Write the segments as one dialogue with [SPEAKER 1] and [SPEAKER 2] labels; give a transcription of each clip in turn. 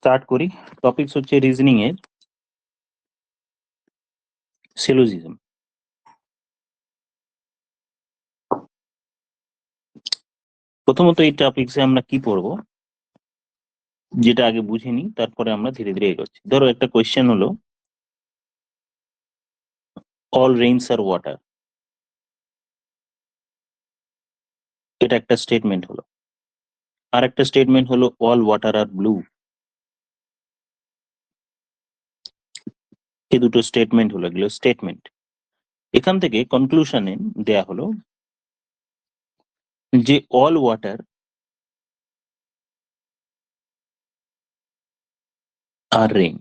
[SPEAKER 1] Start করি। Topics হচ্ছে reasoning এর সিলোজিজম। প্রথমত এই টপিকসে আমরা কি পড়বো যেটা আগে বুঝিনি, তারপরে আমরা ধীরে ধীরে এগোচ্ছি। ধরো একটা কোয়েশ্চেন হলো অল রেইনস আর ওয়াটার, এটা একটা স্টেটমেন্ট হলো। আর একটা স্টেটমেন্ট হলো অল ওয়াটার আর ব্লু, এই দুটো স্টেটমেন্ট হলো, এগুলো স্টেটমেন্ট। এখান থেকে কনক্লুশনে দেয়া হলো যে অল ওয়াটার আর রেইন,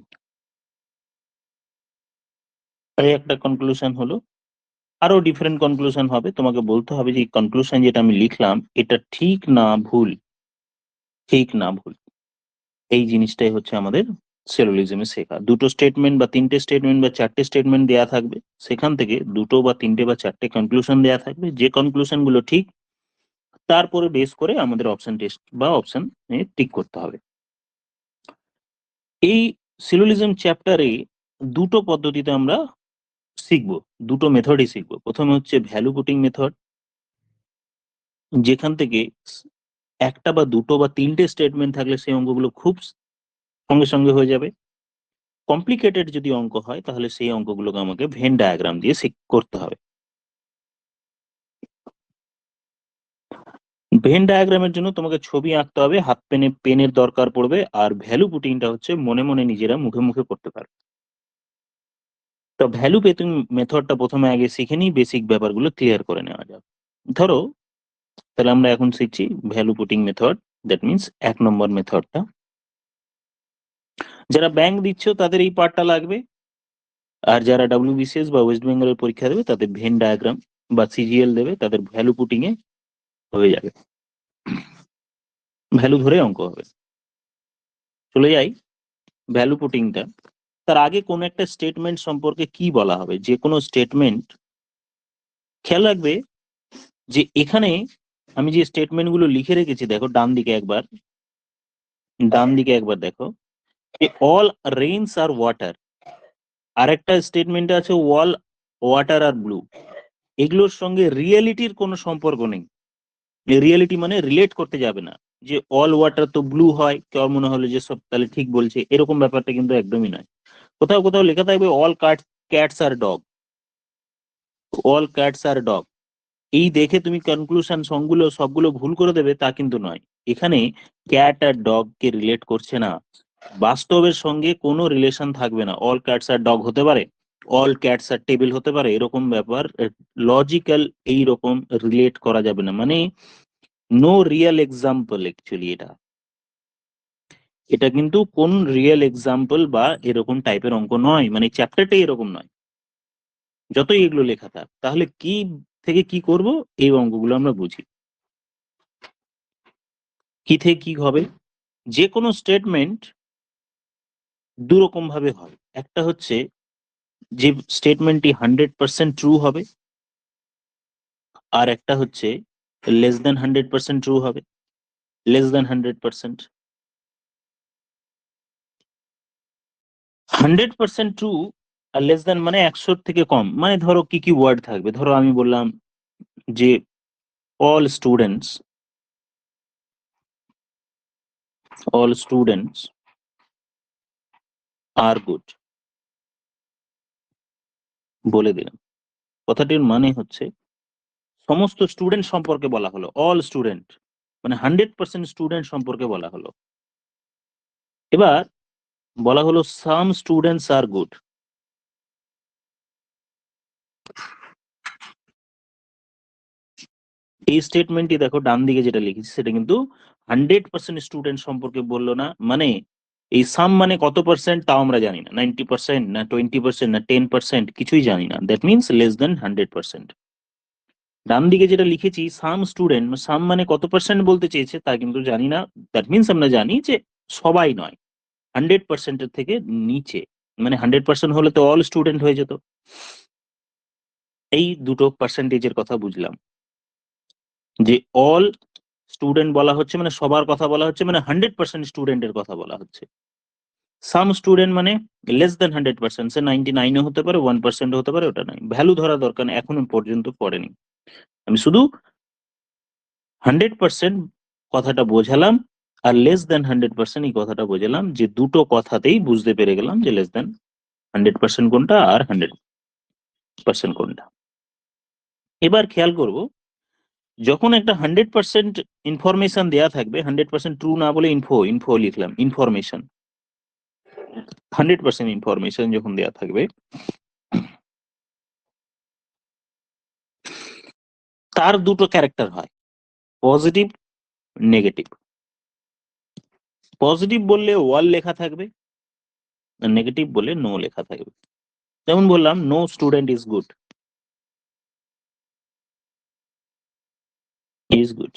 [SPEAKER 1] এই একটা কনক্লুশন হলো। আরো ডিফারেন্ট কনক্লুশন হবে, তোমাকে বলতে হবে যে কনক্লুশন যেটা আমি লিখলাম এটা ঠিক না ভুল, ঠিক না ভুল। এই জিনিসটাই হচ্ছে আমাদের সিলোজিজমে শেখা। দুটো স্টেটমেন্ট বা তিনটে স্টেটমেন্ট বা চারটে স্টেটমেন্ট দেয়া থাকবে, সেখান থেকে দুটো বা তিনটে বা চারটে কনক্লুশন দেয়া থাকবে। যে কনক্লুশন গুলো ঠিক, তারপরে বেস করে আমাদের অপশন টেস্ট বা অপশন টিক করতে হবে। এই সিলোজিজম চ্যাপ্টারে দুটো পদ্ধতিতে আমরা শিখবো, দুটো মেথডই শিখবো। প্রথমে হচ্ছে ভ্যালু পুটিং মেথড, যেখান থেকে একটা বা দুটো বা তিনটে স্টেটমেন্ট থাকলে সেই অঙ্কগুলো খুব সঙ্গে সঙ্গে হয়ে যাবে। কমপ্লিকেটেড যদি অঙ্ক হয় তাহলে সেই অঙ্কগুলোকে আমাকে ভেন ডায়াগ্রাম দিয়ে করতে হবে। ভেন ডায়াগ্রামের জন্য তোমাকে ছবি আঁকতে হবে, হাত পেনের দরকার পড়বে, আর ভ্যালু পুটিংটা হচ্ছে মনে মনে নিজেরা মুখে মুখে করতে পারবে। তো ভ্যালু পুটিং মেথডটা প্রথমে আগে শিখে নিই, বেসিক ব্যাপারগুলো ক্লিয়ার করে নেওয়া যাবে। ধরো তাহলে আমরা এখন শিখছি value putting method, that means 1 নম্বর মেথডটা। যারা ব্যাংক দিচ্ছ তাদের এই পার্টটা লাগবে, আর যারা WBCS বা ওয়েস্ট বেঙ্গলের পরীক্ষা দেবে তাদের ভেন ডায়াগ্রাম বা CGL দেবে, তাদের ভ্যালু পুটিং এ হয়ে যাবে, ভ্যালু ধরে অঙ্ক হবে। চলে যাই ভ্যালু পুটিংটা। তার আগে কোন একটা স্টেটমেন্ট সম্পর্কে কি বলা হবে, যে কোনো স্টেটমেন্ট, খেয়াল রাখবে যে এখানে আমি যে স্টেটমেন্ট গুলো লিখে রেখেছি, দেখো ডান দিকে একবার, ডান দিকে একবার দেখো যে অল রেইনস আর ওয়াটার, আরেকটা স্টেটমেন্ট আছে অল ওয়াটার আর ব্লু। এগুলোর সঙ্গে রিয়েলিটির কোনো সম্পর্ক নেই। রিয়েলিটি মানে রিলেট করতে যাবে না, যে অল ওয়াটার তো ব্লু হয়, কেউ মনে হলো যে সব তাহলে ঠিক বলছে, এরকম ব্যাপারটা কিন্তু একদমই নয়। কোথাও কোথাও লেখা থাকবে অল ক্যাটস আর ডগ, অল ক্যাটস আর ডগ, এই দেখে তুমি কনক্লুশন সবগুলো ভুল করে দেবে তা কিন্তু নয়। এখানে ক্যাট আর ডগ কে রিলেট করছে না, বাস্তবের সঙ্গে কোনো রিলেশন থাকবে না। অল ক্যাটস আর ডগ হতে পারে, অল ক্যাটস আর টেবিল হতে পারে, এরকম ব্যাপার লজিক্যাল এইরকম রিলেট করা যাবে না, মানে নো রিয়েল এক্সাম্পল। অ্যাকচুয়ালি এটা এটা কিন্তু কোন রিয়েল এক্সাম্পল বা এরকম টাইপের অঙ্ক নয়, মানে চ্যাপ্টারটাই এরকম নয়, যতই এগুলো লেখা থাক। তাহলে কি থেকে কি করব, এই অঙ্কগুলো আমরা বুঝি। কি থেকে কি হবে, যে কোনো স্টেটমেন্ট দু রকম ভাবে হয়। একটা হচ্ছে যে স্টেটমেন্টটি 100% ট্রু হবে, আর একটা হচ্ছে লেস দেন 100% ট্রু হবে। লেস দেন 100%, 100% ট্রু আর লেস দেন মানে 100 থেকে কম। মানে ধরো কি কি ওয়ার্ড থাকবে, ধরো আমি বললাম যে all students, all students are good, বলে দিলাম। কথাটির মানে হচ্ছে সমস্ত স্টুডেন্ট সম্পর্কে বলা হলো, অল স্টুডেন্ট মানে 100% স্টুডেন্ট সম্পর্কে বলা হলো। এবার বলা হলো সাম স্টুডেন্টস আর গুড, এই স্টেটমেন্টটি দেখো ডান দিকে যেটা লিখেছি সেটা কিন্তু 100% স্টুডেন্ট সম্পর্কে বললো না। মানে এই সাম মানে কত পার্সেন্ট তাও আমরা জানি না, 90% না 20% না 10%, কিছুই জানি না, দ্যাট মিনস লেস দেন 100%। ডান দিকে যেটা লিখেছি সাম স্টুডেন্ট, সাম মানে কত পার্সেন্ট বলতে চেয়েছে তা কিন্তু জানি না, দ্যাট মিনস আমরা জানি যে সবাই নয়, 100%-এর থেকে নিচে। মানে 100% হলে তো অল স্টুডেন্ট হয়ে যেত। এই দুটো পার্সেন্টেজের কথা বুঝলাম, যে অল স্টুডেন্ট বলা হচ্ছে মানে সবার কথা বলা হচ্ছে, মানে 100% স্টুডেন্টের কথা বলা হচ্ছে। সাম স্টুডেন্ট মানে লেস দেন 100%, সে 99 হতে পারে, 1% হতে পারে, ওটা নাই, ভ্যালু ধরা দরকার নেই, এখনো পর্যন্ত পড়েনি। আমি শুধু 100% কথাটা বোঝালাম, আর লেস দেন 100% এই কথাটা বোঝালাম, যে দুটো কথাতেই বুঝতে পেরে গেলাম যে লেস দেন 100% কোনটা আর 100% কোনটা। এবার খেয়াল করব, যখন একটা 100% ইনফরমেশন দেয়া থাকবে, 100% ট্রু না বলে ইনফো লিখলাম, ইনফরমেশন, 100% ইনফরমেশন যখন দেয়া থাকবে, তার দুটো ক্যারেক্টার হয়, পজিটিভ, নেগেটিভ। পজিটিভ বললে ওয়াল লেখা থাকবে, আর নেগেটিভ বললে নো লেখা থাকবে। যেমন বললাম, no student is good, is good.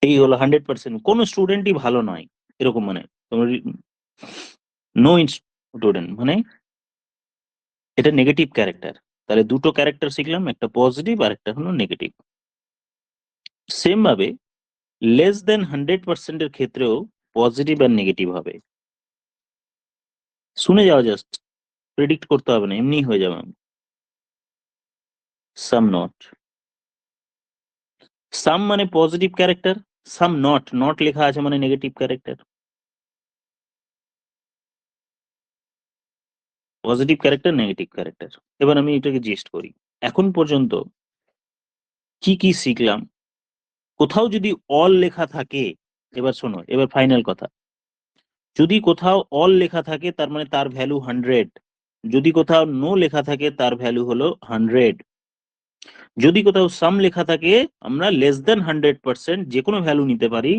[SPEAKER 1] এই হলো 100%, কোন স্টুডেন্টই ভালো নয়, এরকম মানে নো স্টুডেন্ট মানে এটা নেগেটিভ ক্যারেক্টার। তাহলে দুটো ক্যারেক্টার শিখলাম, একটা পজিটিভ আর একটা হলো নেগেটিভ। সেম ভাবে লেস দেন 100% এর ক্ষেত্রেও পজিটিভ আর নেগেটিভ হবে। শুনে যাওয়া, জাস্ট প্রেডিক্ট করতে হবে না, এমনি হয়ে যাবে। সাম নট, সাম মানে positive character, some not, not লেখা আছে মানে negative character. Positive character, negative character. এবার আমি এটাকে জিস্ট করি, এখন পর্যন্ত কি কি শিখলাম। কোথাও যদি অল লেখা থাকে, এবার শোনো, এবার ফাইনাল কথা, যদি কোথাও অল লেখা থাকে তার মানে তার ভ্যালু 100, যদি কোথাও নো লেখা থাকে তার ভ্যালু হলো 100, যদি কোথাও সাম লেখা থাকে আমরা লেস দেন 100% যে কোনো ভ্যালু নিতে পারি।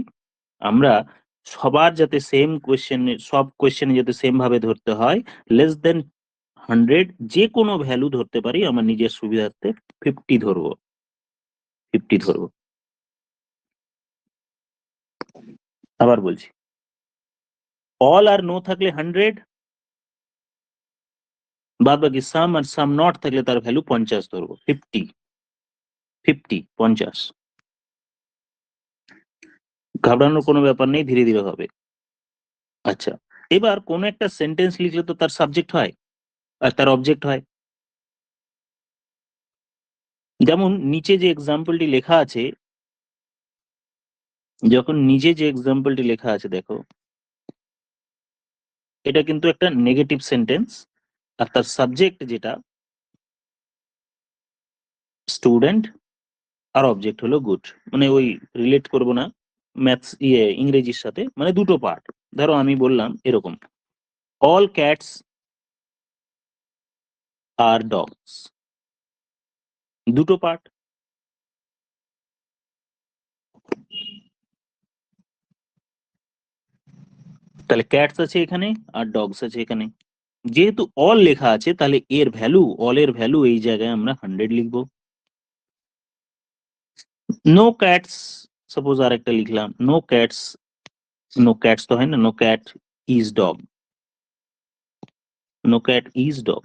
[SPEAKER 1] আমরা সবার যাতে সেম কোয়েশ্চেন, সব কোয়েশ্চেনে যাতে সেম ভাবে ধরতে হয়, লেস দেন 100 যে কোনো ভ্যালু ধরতে পারি, আমার নিজের সুবিধার্থে 50 ধরবো, 50 ধরবো। আবার বলছি, অল আর নো থাকলে 100, বাদ বাকি সাম আর সাম নট থাকলে তার ভ্যালু 50 ধরবো, 50, 50। ঘাবড়ানোর কোনো ব্যাপার নেই, ধীরে ধীরে হবে। আচ্ছা, এবার কোন একটা সেন্টেন্স লিখলে তো তার সাবজেক্ট হয় আর তার অবজেক্ট হয়। যেমন নিচে যে এক্সাম্পলটি লেখা আছে, যখন নিজে যে এক্সাম্পলটি লেখা আছে দেখো, এটা কিন্তু একটা নেগেটিভ সেন্টেন্স, আর তার সাবজেক্ট যেটা স্টুডেন্ট আর অবজেক্ট হলো গুড। মানে ওই রিলেট করব না ম্যাথস ইংরেজির সাথে, মানে দুটো পার্ট। ধরো আমি বললাম এরকম, অল ক্যাটস আর ডগস, দুটো পার্ট। তাহলে ক্যাটস আছে এখানে আর ডগস আছে এখানে। যেহেতু অল লেখা আছে তাহলে এর ভ্যালু, অল এর ভ্যালু এই জায়গায় আমরা 100 লিখবো। নো ক্যাটস, সাপোজ আর একটা লিখলাম, নো ক্যাটস, নো ক্যাটস তো হয় না, no cat is dog, no cat is dog.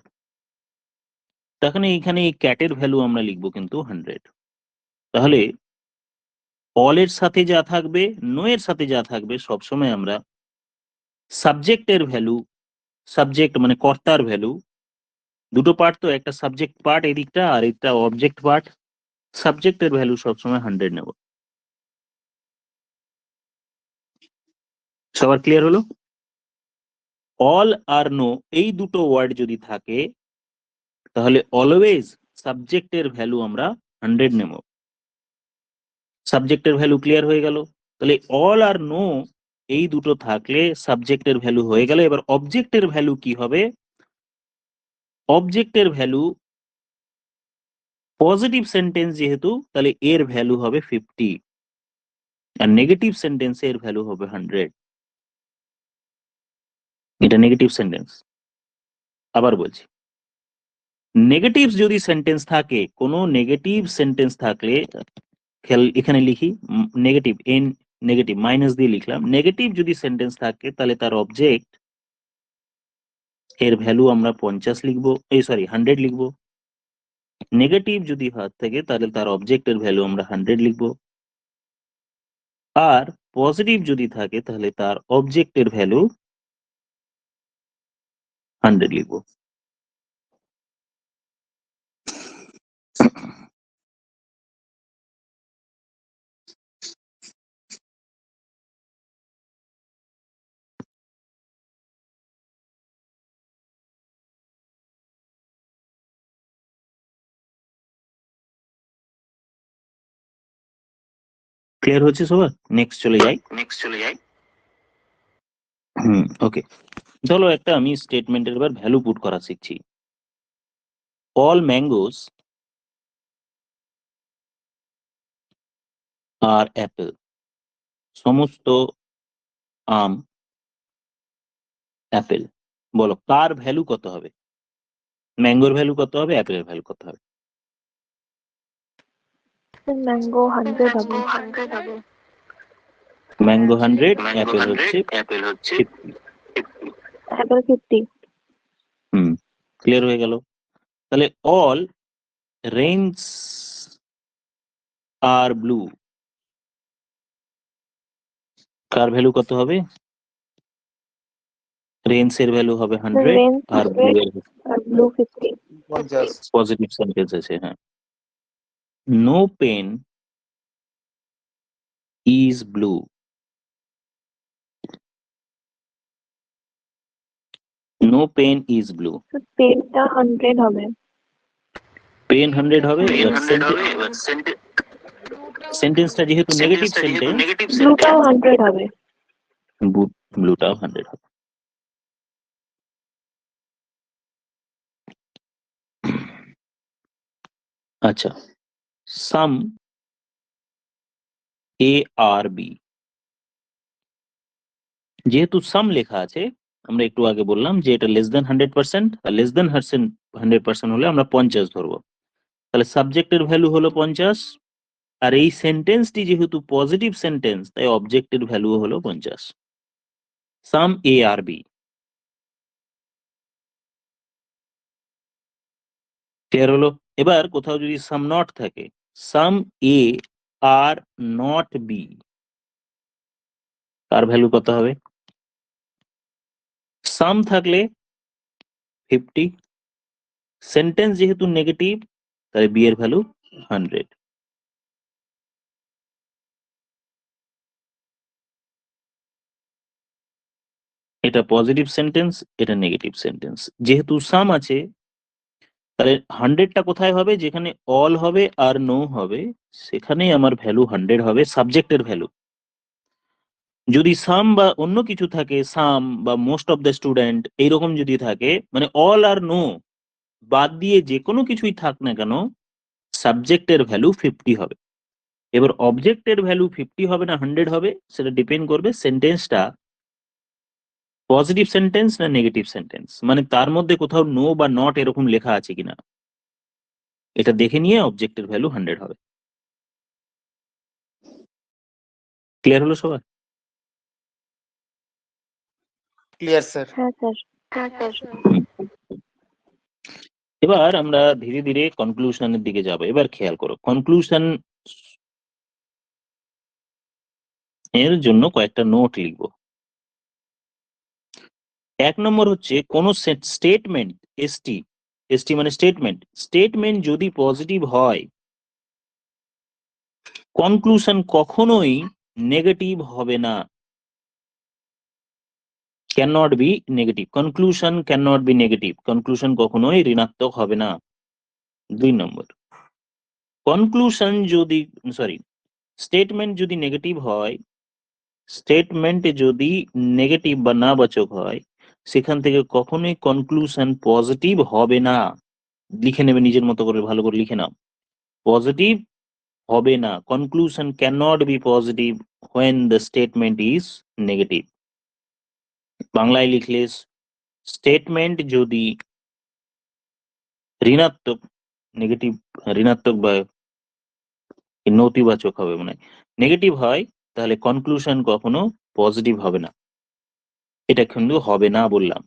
[SPEAKER 1] তখন এইখানে এই ক্যাটের ভ্যালু আমরা লিখবো কিন্তু 100। তাহলে অল এর সাথে যা থাকবে, নো এর সাথে যা থাকবে, সবসময় আমরা সাবজেক্টের ভ্যালু, সাবজেক্ট মানে কর্তার ভ্যালু, দুটো পার্ট তো, একটা সাবজেক্ট পার্ট এদিকটা আর একটা অবজেক্ট পার্ট, সাবজেক্টের ভ্যালু সবসময় 100 নেব। সবার ক্লিয়ার হলো? অল আর নো এই দুটো ওয়ার্ড যদি থাকে তাহলে অলওয়েজ সাবজেক্টের ভ্যালু আমরা 100 নেব। সাবজেক্টের ভ্যালু ক্লিয়ার হয়ে গেল। তাহলে অল আর নো এই দুটো থাকলে সাবজেক্টের ভ্যালু হয়ে গেল। এবার অবজেক্টের ভ্যালু কি হবে? অবজেক্টের ভ্যালু পজিটিভ সেন্টেন্স যেহেতু, তাহলে এর ভ্যালু হবে 50, আর নেগেটিভ সেন্টেন্সে এর ভ্যালু হবে 100। এটা নেগেটিভ সেন্টেন্স। আবার বলছি, নেগেটিভ যদি সেন্টেন্স থাকে, কোনো নেগেটিভ সেন্টেন্স থাকলে, খেয়াল এখানে লিখি নেগেটিভ, এন নেগেটিভ মাইনাস দিয়ে লিখলাম, নেগেটিভ যদি সেন্টেন্স থাকে তাহলে তার অবজেক্ট এর ভ্যালু আমরা 50 লিখবো, এই সরি 100 লিখবো। নেগেটিভ যদি হাত থাকে তাহলে তার অবজেক্টের ভ্যালু আমরা 100 লিখবো। আর পজিটিভ যদি থাকে তাহলে তার অবজেক্টের ভ্যালু 100 লিখবো। ক্লিয়ার হচ্ছে সবার? নেক্সট চলে যাই। ওকে, চলো একটা আমি স্টেটমেন্টের এবার ভ্যালু পুট করা শিখছি। অল ম্যাঙ্গোস আর অ্যাপেল, সমস্ত আম অ্যাপেল। বলো কার ভ্যালু কত হবে? ম্যাঙ্গোর ভ্যালু কত হবে, অ্যাপেলের ভ্যালু কত হবে?
[SPEAKER 2] ম্যাঙ্গো 100 হবে।
[SPEAKER 1] ম্যাঙ্গো 100, অ্যাপেল হচ্ছে 50।
[SPEAKER 2] অ্যাপেল 50।
[SPEAKER 1] ক্লিয়ার হয়ে গেল। তাহলে অল রেইনস আর ব্লু, কার ভ্যালু কত হবে? রেইনস এর ভ্যালু হবে 100
[SPEAKER 2] রেঞ্জ
[SPEAKER 1] আর ব্লু এর
[SPEAKER 2] আর ব্লু 50।
[SPEAKER 1] পজিটিভ সেন্টেন্স আছে। হ্যাঁ, no pen is blue, no pen is blue.
[SPEAKER 2] পেনটা 100 হবে।
[SPEAKER 1] পেন 100 হবে। সেন্টেন্সটা যেহেতু নেগেটিভ সেন্টেন্স,
[SPEAKER 2] ব্লুটাও 100 হবে।
[SPEAKER 1] ব্লুটাও 100 হবে। আচ্ছা, সাম এ আর বি, যেহেতু সাম লেখা আছে, আমরা একটু আগে বললাম যে এটা লেস দেন 100%, আর লেস দেন 100% হলে আমরা 50 ধরবো। তাহলে সাবজেক্টের ভ্যালু হলো 50, আর এই সেন্টেন্সটি যেহেতু পজিটিভ সেন্টেন্স তাই অবজেক্টের ভ্যালু হলো 50। সাম এ আর বি, ক্লিয়ার হলো? এবার কোথাও যদি সাম নট থাকে, সাম এ আর নট বি, তার ভ্যালু কত হবে? সাম থাকলে 50, সেন্টেন্স যেহেতু নেগেটিভ তাই বি এর ভ্যালু 100। এটা পজিটিভ সেন্টেন্স, এটা নেগেটিভ সেন্টেন্স। যেহেতু সাম আছে তাহলে 100টা কোথায় হবে? যেখানে অল হবে আর নো হবে সেখানেই আমার ভ্যালু 100 হবে, সাবজেক্টের ভ্যালু। যদি সাম বা অন্য কিছু থাকে, সাম বা মোস্ট অফ দ্য স্টুডেন্ট এইরকম যদি থাকে, মানে অল আর নো বাদ দিয়ে যে কোনো কিছুই থাক না কেন, সাবজেক্টের ভ্যালু 50 হবে। এবার অবজেক্টের ভ্যালু 50 হবে না 100 হবে সেটা ডিপেন্ড করবে সেন্টেন্সটা পজিটিভ সেন্টেন্স না নেগেটিভ সেন্টেন্স, মানে তার মধ্যে কোথাও নো বা নট এরকম লেখা আছে কিনা, এটা দেখে নিয়ে অবজেক্টের ভ্যালু 100 হবে। ক্লিয়ার হলো সবার?
[SPEAKER 3] Clear sir.
[SPEAKER 2] হ্যাঁ স্যার।
[SPEAKER 1] এবার আমরা ধীরে ধীরে কনক্লুশনের দিকে যাব। এবার খেয়াল করো, কনক্লুশন এর জন্য কয়েকটা নোট লিখব। 1 নম্বর হচ্ছে কোন স্টেটমেন্ট, এসটি, এসটি মানে স্টেটমেন্ট, স্টেটমেন্ট যদি পজিটিভ হয় কনক্লুশন কখনোই নেগেটিভ হবে না, cannot be negative, conclusion cannot be negative, conclusion কখনোই ঋণাত্মক হবে না। 2 নম্বর, কনক্লুশন যদি স্টেটমেন্ট যদি নেগেটিভ হয়, স্টেটমেন্ট যদি নেগেটিভ বা না বাচক হয় সেখান থেকে কখনোই কনক্লুশন পজিটিভ হবে না। লিখে নেবে নিজের মতো করে, ভালো করে লিখে নাও, পজিটিভ হবে না, conclusion cannot be positive when the statement is negative. বাংলায় লিখলে স্টেটমেন্ট যদি ঋণাত্মক, নেগেটিভ, ঋণাত্মক বা নতিবাচক হবে, মানে নেগেটিভ হয়, তাহলে কনক্লুশন কখনো পজিটিভ হবে না। এটা কিন্তু হবে না বললাম।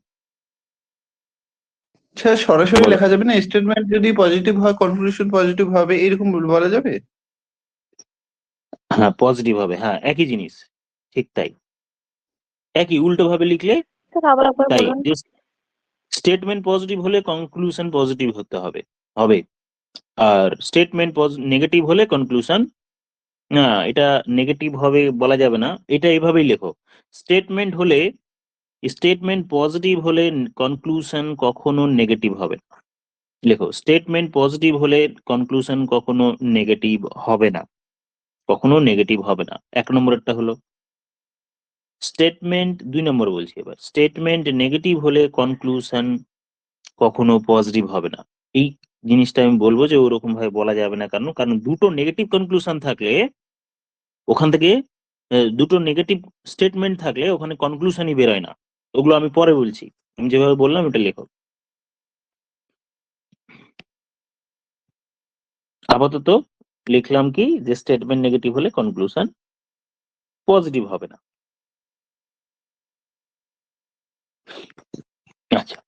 [SPEAKER 3] স্যার সরাসরি
[SPEAKER 1] বলো।
[SPEAKER 3] লেখা যাবে না, স্টেটমেন্ট যদি পজিটিভ হয় কনক্লুশন পজিটিভ হবে এরকম বলা যাবে?
[SPEAKER 1] হ্যাঁ পজিটিভ হবে, হ্যাঁ একই জিনিস, ঠিক তাই, একই, উল্টো ভাবে লিখলে
[SPEAKER 2] স্যার আবার একবার
[SPEAKER 1] তাই।
[SPEAKER 2] বলুন।
[SPEAKER 1] যে স্টেটমেন্ট পজিটিভ হলে কনক্লুশন পজিটিভ হতে হবে হবে, আর স্টেটমেন্ট নেগেটিভ হলে কনক্লুশন, না এটা নেগেটিভ হবে বলা যাবে না, এটা এইভাবেই লেখো। স্টেটমেন্ট হলে, স্টেটমেন্ট পজিটিভ হলে কনক্লুশন কখনো নেগেটিভ হবে না। লেখো স্টেটমেন্ট পজিটিভ হলে কনক্লুশন কখনো নেগেটিভ হবে না, কখনো নেগেটিভ হবে না। 1 নম্বরেরটা হলো। স্টেটমেন্ট 2 নম্বর বলছি এবার, স্টেটমেন্ট নেগেটিভ হলে কনক্লুশন কখনো পজিটিভ হবে না। এই জিনিসটা আমি বলবো যে ওরকম ভাবে বলা যাবে না, কারণ কারণ দুটো নেগেটিভ কনক্লুশন থাকলে ওখান থেকে দুটো নেগেটিভ স্টেটমেন্ট থাকলে ওখানে কনক্লুশনই বেরোয় না। ওগুলো আমি পরে বলছি, আমি যেভাবে বললাম এটা লেখো। আপাতত লিখলাম কি যে স্টেটমেন্ট নেগেটিভ হলে কনক্লুশন পজিটিভ হবে না। আচ্ছা,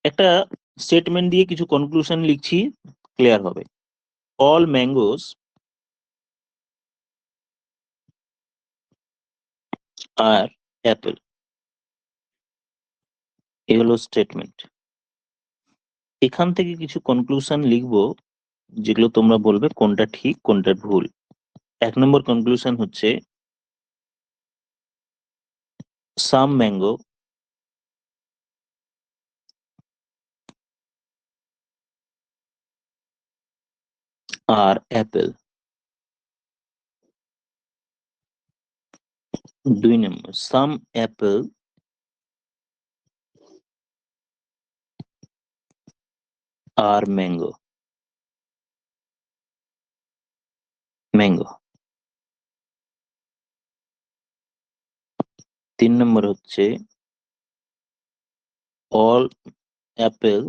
[SPEAKER 1] একটা স্টেটমেন্ট দিয়ে কিছু কনক্লুশন লিখছি, ক্লিয়ার হবে। অল ম্যাঙ্গোস আর অ্যাপেল, এ হলো স্টেটমেন্ট। এখান থেকে কিছু কনক্লুশন লিখবো যেগুলো তোমরা বলবে কোনটা ঠিক কোনটা ভুল। 1 নম্বর কনক্লুশন হচ্ছে সাম ম্যাঙ্গো আর অ্যাপেল। 2 নম্বর, সাম অ্যাপেল আর ম্যাঙ্গো, ম্যাঙ্গো। 3 নম্বর হচ্ছে all Apple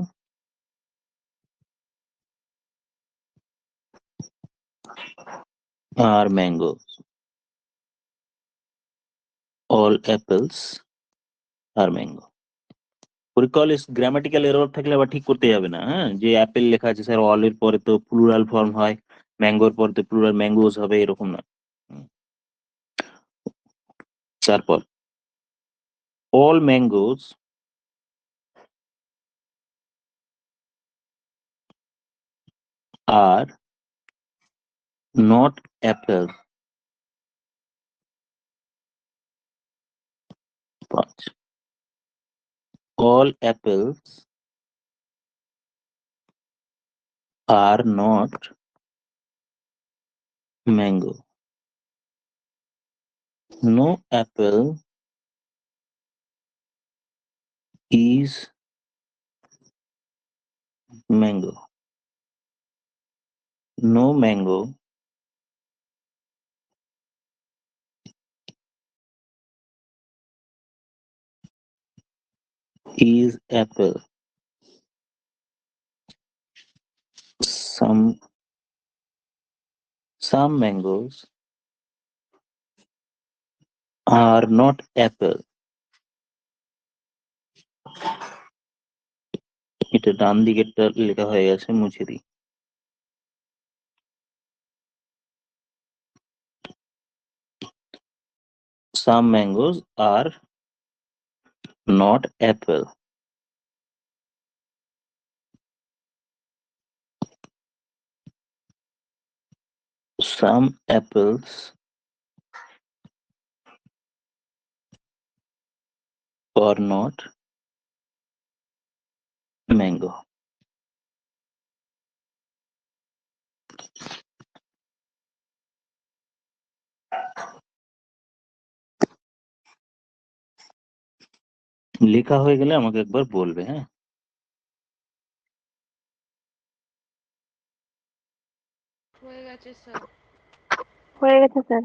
[SPEAKER 1] R mango, all apples are mango. পরীক্ষা হলে গ্রামাটিক্যাল এরর থাকলে আবার ঠিক করতে যাবে না, হ্যাঁ, যে অ্যাপেল লেখা আছে স্যার, অল এর পরে তো প্লুরাল ফর্ম হয়, ম্যাঙ্গোর পরে তো প্লুরাল ম্যাঙ্গোস হবে, এরকম না। তারপর all mangoes are not apples। 5, all apples are not mango। No apple is mango। No mango is apple। Some mangoes are not apple। এটা ডান দিকেরটা লেখা হয়ে গেছে, মুছে দিই। Some mangoes are not apple। Some apples are not mango। লেখা হয়ে গেলে আমাকে একবার বলবে, হ্যাঁ।
[SPEAKER 2] হয়ে গেছে স্যার।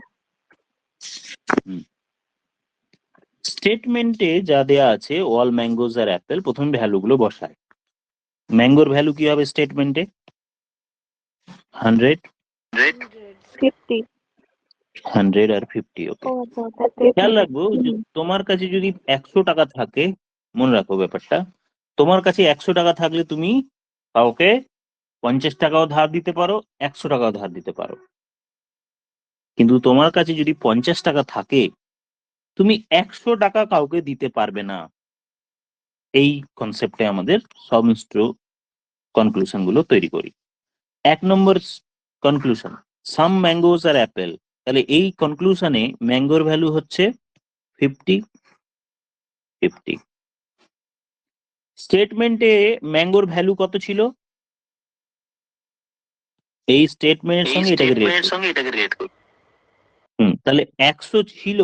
[SPEAKER 1] স্টেটমেন্টে যা দেয়া আছে অল ম্যাঙ্গোজ আর অ্যাপেল, প্রথমে ভ্যালুগুলো বসায়। ম্যাঙ্গোর ভ্যালু কি হবে স্টেটমেন্টে? 100,
[SPEAKER 2] 50।
[SPEAKER 1] 100 আর 50। ওকে,
[SPEAKER 2] ও আচ্ছা, তাতে
[SPEAKER 1] খেয়াল রাখবো যে তোমার কাছে যদি 100 টাকা থাকে, মনে রাখো ব্যাপারটা, তোমার কাছে 100 টাকা থাকলে তুমি কাউকে 50 টাকাও ধার দিতে পারো, 100 টাকাও ধার দিতে পারো। কিন্তু তোমার কাছে যদি 50 টাকা থাকে, তুমি 100 টাকা কাউকে দিতে পারবে না। এই কনসেপ্টে আমাদের সমস্ত কনক্লুশন গুলো তৈরি করি। 1 নম্বর conclusion, some mangoes are Apple. তাহলে এই কনক্লুশনে ম্যাঙ্গোর ভ্যালু হচ্ছে 50 স্টেটমেন্টে ম্যাঙ্গোর ভ্যালু কত ছিল? এই স্টেটমেন্টের সঙ্গে এটাকে রেট করি। তাহলে 100 ছিল,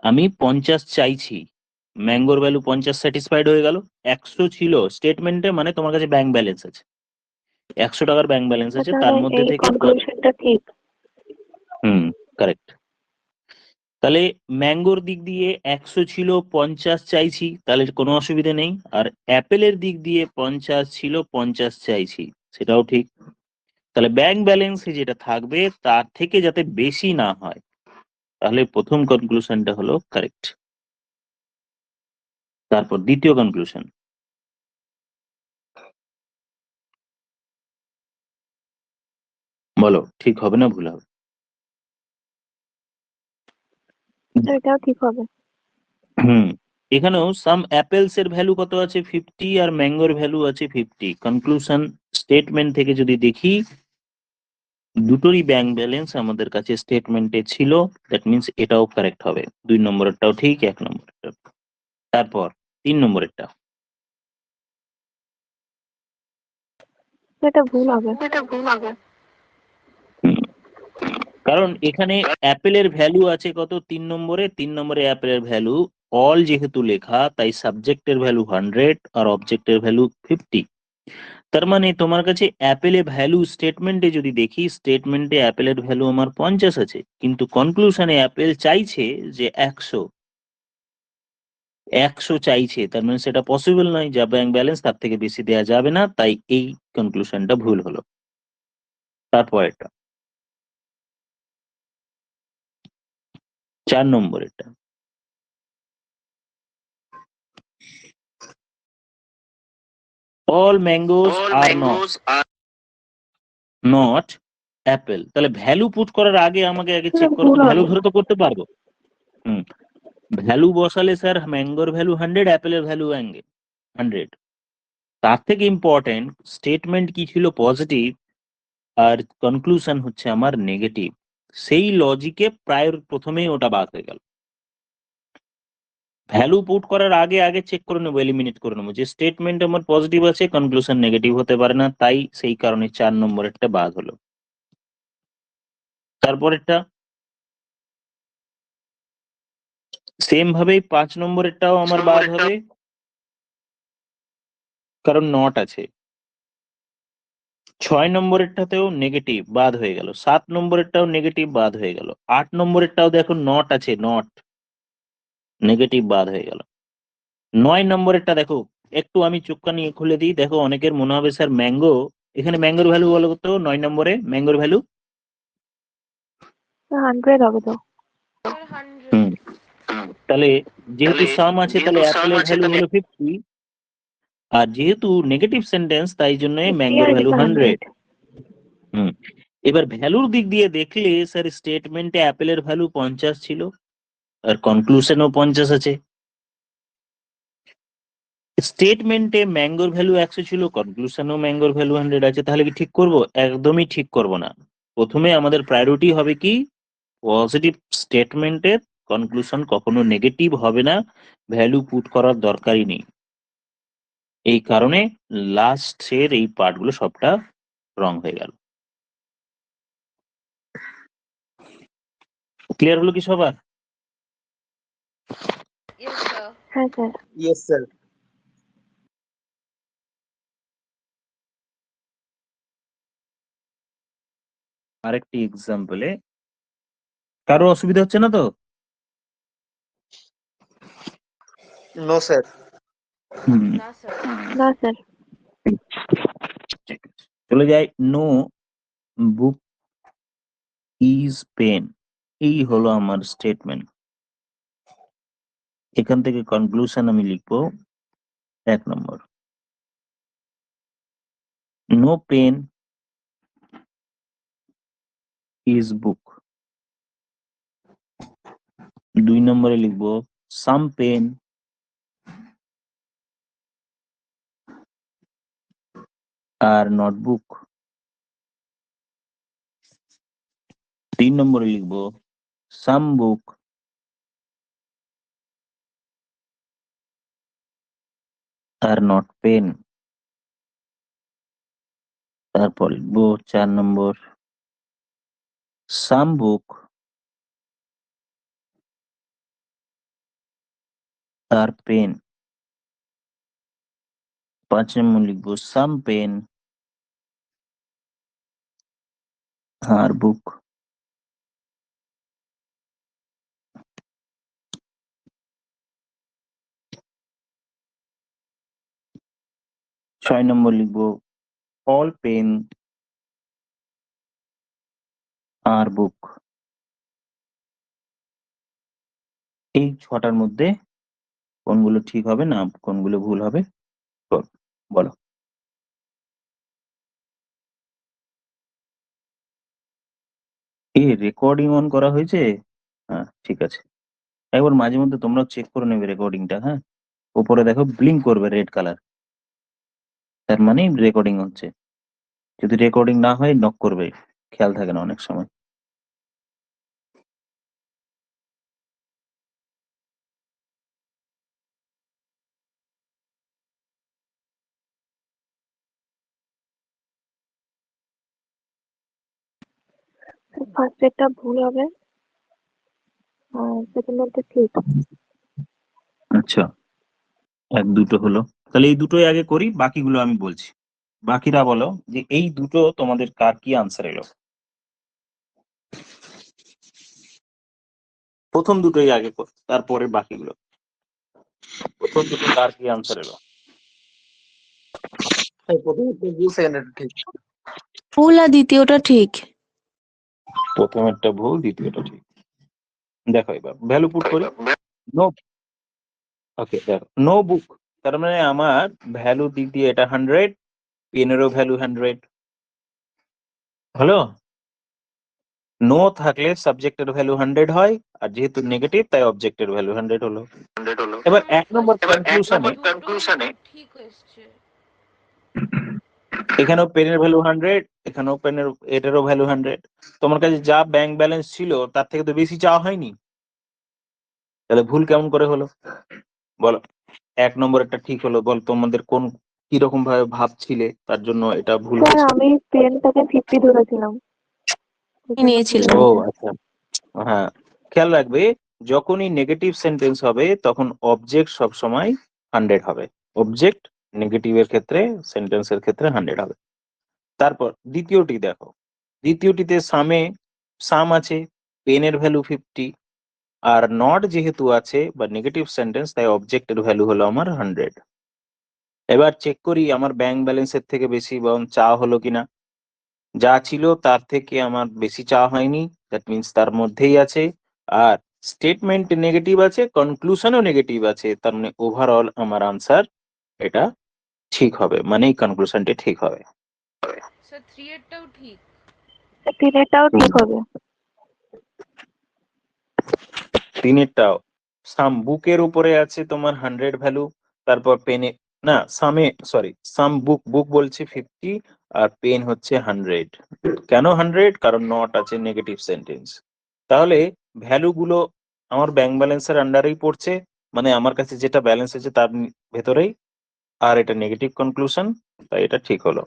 [SPEAKER 1] আমি 50 চাইছি, ম্যাঙ্গোর ভ্যালু 50 স্যাটিসফাইড হয়ে গেল। 100 ছিল স্টেটমেন্টে, মানে তোমার কাছে ব্যাংক ব্যালেন্স আছে, 100 টাকার ব্যাংক ব্যালেন্স আছে, তার
[SPEAKER 2] তাহলে
[SPEAKER 1] মধ্যে
[SPEAKER 2] এই
[SPEAKER 1] থেকে
[SPEAKER 2] কনক্লুশনটা ঠিক।
[SPEAKER 1] কারেক্ট। তাহলে ম্যাঙ্গোর দিক দিয়ে 100 ছিল, 50 চাইছি, তাহলে কোনো অসুবিধা নেই। আর অ্যাপেলের দিক দিয়ে 50 ছিল, 50 চাইছি, সেটাও ঠিক। তাহলে ব্যাংক ব্যালেন্সে যেটা থাকবে তার থেকে যাতে বেশি না হয়, তাহলে প্রথম কনক্লুশনটা হলো কারেক্ট। তারপর দ্বিতীয় কনক্লুশন, বলো ঠিক হবে না ভুল হবে?
[SPEAKER 2] এটাও ঠিক হবে।
[SPEAKER 1] এখানেও সাম অ্যাপেলস এর ভ্যালু কত আছে? 50, আর ম্যাঙ্গোর ভ্যালু আছে 50। কনক্লুশন স্টেটমেন্ট থেকে যদি দেখি, দুটোরই ব্যাংক ব্যালেন্স আমাদের কাছে স্টেটমেন্টে ছিল, দ্যাট মিনস এটাও কারেক্ট হবে। 2 নম্বরেরটাও ঠিক, 1 নম্বরেরটা। তারপর 3 নম্বরেরটা,
[SPEAKER 2] এটা ভুল হবে।
[SPEAKER 1] হুম, কারণ এখানে অ্যাপেলের ভ্যালু আছে কত? 3 নম্বরে। 3 নম্বরে অ্যাপেলের ভ্যালু অল যেহেতু লেখা, তাই সাবজেক্টের ভ্যালু 100 আর অবজেক্টের ভ্যালু 50। তার মানে তোমার কাছে অ্যাপেলের ভ্যালু স্টেটমেন্টে যদি দেখি, স্টেটমেন্টে অ্যাপেলের ভ্যালু আমার 50 আছে, কিন্তু কনক্লুশনে অ্যাপেল চাইছে যে 100 চাইছে, তার মানে সেটা পসিবল নয়, যা ব্যাংক ব্যালেন্স তার থেকে বেশি দেওয়া যাবে না, তাই এই কনক্লুশনটা ভুল হলো। তারপর এটা 4 নম্বর, এটা all mangoes are not Apple. তাহলে ভ্যালু পুট করার আগে আমাকে আগে চেক করো
[SPEAKER 2] ভুল
[SPEAKER 1] তো, ভ্যালু
[SPEAKER 2] হবে।
[SPEAKER 1] ধরে তো করতে পারবো। হুম, ভ্যালু বসালে স্যার ম্যাঙ্গোর ভ্যালু 100, অ্যাপেলের ভ্যালু 100। তার থেকে ইম্পর্টেন্ট স্টেটমেন্ট কি ছিল? পজিটিভ, আর কনক্লুশন হচ্ছে আমার নেগেটিভ। সেই লজিকে প্রায় প্রথমেই ওটা বাদ হয়ে গেল। ভ্যালু পুট করার আগে আগে চেক করে নেবো, এলিমিনেট করে নেবো যে স্টেটমেন্ট আমার পজিটিভ আছে, কনক্লুশন নেগেটিভ হতে পারে না, তাই সেই কারণে 4 নম্বরেরটা বাদ হলো। তারপরেরটা সেম ভাবেই 5 নম্বরেরটাও আমার বাদ হবে, কারণ নট আছে। 6 নম্বরেরটাতেও নেগেটিভ, বাদ হয়ে গেল। 7 নম্বরেরটাও নেগেটিভ, বাদ হয়ে গেল। 8 নম্বরেরটাও দেখো নট আছে, নট, নেগেটিভ, বাদ হয়ে গেল। 9 নম্বরেরটা দেখো, একটু আমি চোখটা নিয়ে খুলে দিই, দেখো অনেকের মনে হবে স্যার ম্যাঙ্গো, এখানে ম্যাঙ্গোর ভ্যালু বলো তো, 9 নম্বরে ম্যাঙ্গোর ভ্যালু
[SPEAKER 2] 100 হবে তো।
[SPEAKER 1] হুম, তাহলে যেহেতু সাম আছে, তাহলে অ্যাপেলের ভ্যালু হলো 50, আর যেহেতু নেগেটিভ সেন্টেন্স, তাই জন্য ম্যাঙ্গোর ভ্যালু 100। হুম, এবার ভ্যালুর দিক দিয়ে দেখলে স্যার স্টেটমেন্টে অ্যাপেলের ভ্যালু 50 ছিল, আর কনক্লুশনও 50 আছে। স্টেটমেন্টে ম্যাঙ্গোর ভ্যালু 100 ছিল, কনক্লুশনও ম্যাঙ্গোর ভ্যালু 100 আছে, তাহলে কি ঠিক করব? একদমই ঠিক করব না। প্রথমে আমাদের প্রায়োরিটি হবে কি? পজিটিভ স্টেটমেন্টের কনক্লুশন কখনো নেগেটিভ হবে না, ভ্যালু পুট করার দরকারই নেই। এই কারণে লাস্টের এই পার্টগুলো সবটা রং হয়ে গেল। ক্লিয়ার হলো কি সবার?
[SPEAKER 2] হ্যাঁ স্যার।
[SPEAKER 3] Yes, sir.
[SPEAKER 1] আরেকটি এক্সাম্পলে, কারো অসুবিধা হচ্ছে না তো?
[SPEAKER 3] No, sir.
[SPEAKER 1] হুম,
[SPEAKER 2] না স্যার।
[SPEAKER 1] ঠিক আছে। চলে যাই, নো বুক ইজ পেন। এই হলো আমার স্টেটমেন্ট। এখান থেকে কনক্লুশন আমি লিখবো 1 নম্বর, নো পেন ইজ বুক। 2 নম্বরে লিখবো সাম পেন আর নোটবুক। 3 নম্বরে লিখবো সাম বুক আর নট পেন। তারপর লিখবো 4 নম্বর সাম বুক আর পেন। 5 নম্বর লিখবো সাম পেন আর বুক। ছয় নম্বর লিখবো অল পেন আর বুক। এই 6টার মধ্যে কোনগুলো ঠিক হবে না কোনগুলো ভুল হবে বলো। রেকর্ডিং অন করা হয়েছে? হ্যাঁ ঠিক আছে, একবার মাঝে মধ্যে তোমরা চেক করে নেবে রেকর্ডিংটা। হ্যাঁ, উপরে দেখো ব্লিঙ্ক করবে রেড কালার, তার মানে রেকর্ডিং হচ্ছে। যদি রেকর্ডিং না হয় নক করবে, খেয়াল থাকে না অনেক সময়।
[SPEAKER 2] ফার্স্ট একটা ভুল হবে আর সেকেন্ড একটা ঠিক।
[SPEAKER 1] আচ্ছা, 1-2 হলো, তাহলে এই দুটোই আগে করি, বাকিগুলো আমি বলছি। বাকিরা বলো যে এই দুটো তোমাদের কার কি আনসার এলো। প্রথম দুটোই আগে কর, তারপরে বাকিগুলো। প্রথম দুটো কার কি আনসার এলো?
[SPEAKER 3] সেকেন্ডটা ঠিক।
[SPEAKER 4] ভুল আর দ্বিতীয়টা ঠিক।
[SPEAKER 1] প্রথমেরটা ভুল, দ্বিতীয়টা ঠিক। দেখো এবার ভ্যালু পুট করি। নো, ওকে দেখো নো বুক, তার মানে আমার ভ্যালু দিক দিয়ে এটা 100, পেনেরও ভ্যালু 100 হলো। নো থাকলে সাবজেক্টের ভ্যালু 100 হয়, আর যেহেতু নেগেটিভ তাই অবজেক্টের ভ্যালু 100 হলো। এবার 1 নম্বর কনক্লুশনে
[SPEAKER 4] ঠিক এসছে।
[SPEAKER 1] এখানেও পেনের ভ্যালু 100, এখানেও পেনের এটারও ভ্যালু 100। তোমার কাছে যা ব্যাংক ব্যালেন্স ছিল তার থেকে তো বেশি চাওয়া হয়নি, তাহলে ভুল কেমন করে হলো বলো। 1 নম্বর একটা ঠিক হলো, বল তোমাদের কোন কিরকম ভাবে ভাবছিলে তার জন্য এটা ভুল
[SPEAKER 2] স্যার
[SPEAKER 1] হয়েছে।
[SPEAKER 2] আমি পেনটাকে 50 ধরেছিলাম।
[SPEAKER 4] নিয়েছিলাম।
[SPEAKER 1] ও আচ্ছা, হ্যাঁ খেয়াল রাখবে, যখনই নেগেটিভ সেন্টেন্স হবে তখন অবজেক্ট সবসময় 100 হবে। অবজেক্ট নেগেটিভের ক্ষেত্রে, সেন্টেন্সের ক্ষেত্রে 100 হবে। তারপর দ্বিতীয়টি দেখো, দ্বিতীয়টিতে সাম আছে, পেনের ভ্যালু 50, আর নট যেহেতু আছে বা নেগেটিভ সেন্টেন্স তাই অবজেক্টের ভ্যালু হলো আমার 100। এবার চেক করি আমার ব্যাংক ব্যালেন্সের থেকে বেশি বরং চাওয়া হলো কিনা। যা ছিল তার থেকে আমার বেশি চাওয়া হয়নি, দ্যাট মিনস তার মধ্যেই আছে। আর স্টেটমেন্ট নেগেটিভ আছে, কনক্লুশনও নেগেটিভ আছে, তার মানে ওভারঅল আমার আনসার এটা ঠিক হবে, মানে এই কনক্লুশনটা ঠিক হবে।
[SPEAKER 4] স্যার 3 এরটাও ঠিক।
[SPEAKER 2] তিনেরটাও ঠিক হবে।
[SPEAKER 1] তিনেরটাও সাম বুকের উপরে আছে তোমার 100 ভ্যালু, তারপর পেনে না সামে সরি সাম বুক বলছে 50 আর পেন হচ্ছে 100। কেন 100? কারণ নট আছে নেগেটিভ সেন্টেন্স। তাহলে ভ্যালু গুলো আমার ব্যাংক ব্যালেন্সের আন্ডারেই পড়ছে, মানে আমার কাছে যেটা ব্যালেন্স আছে তার ভেতরেই, আর এটা নেগেটিভ কনক্লুশন, তাই এটা ঠিক হলো।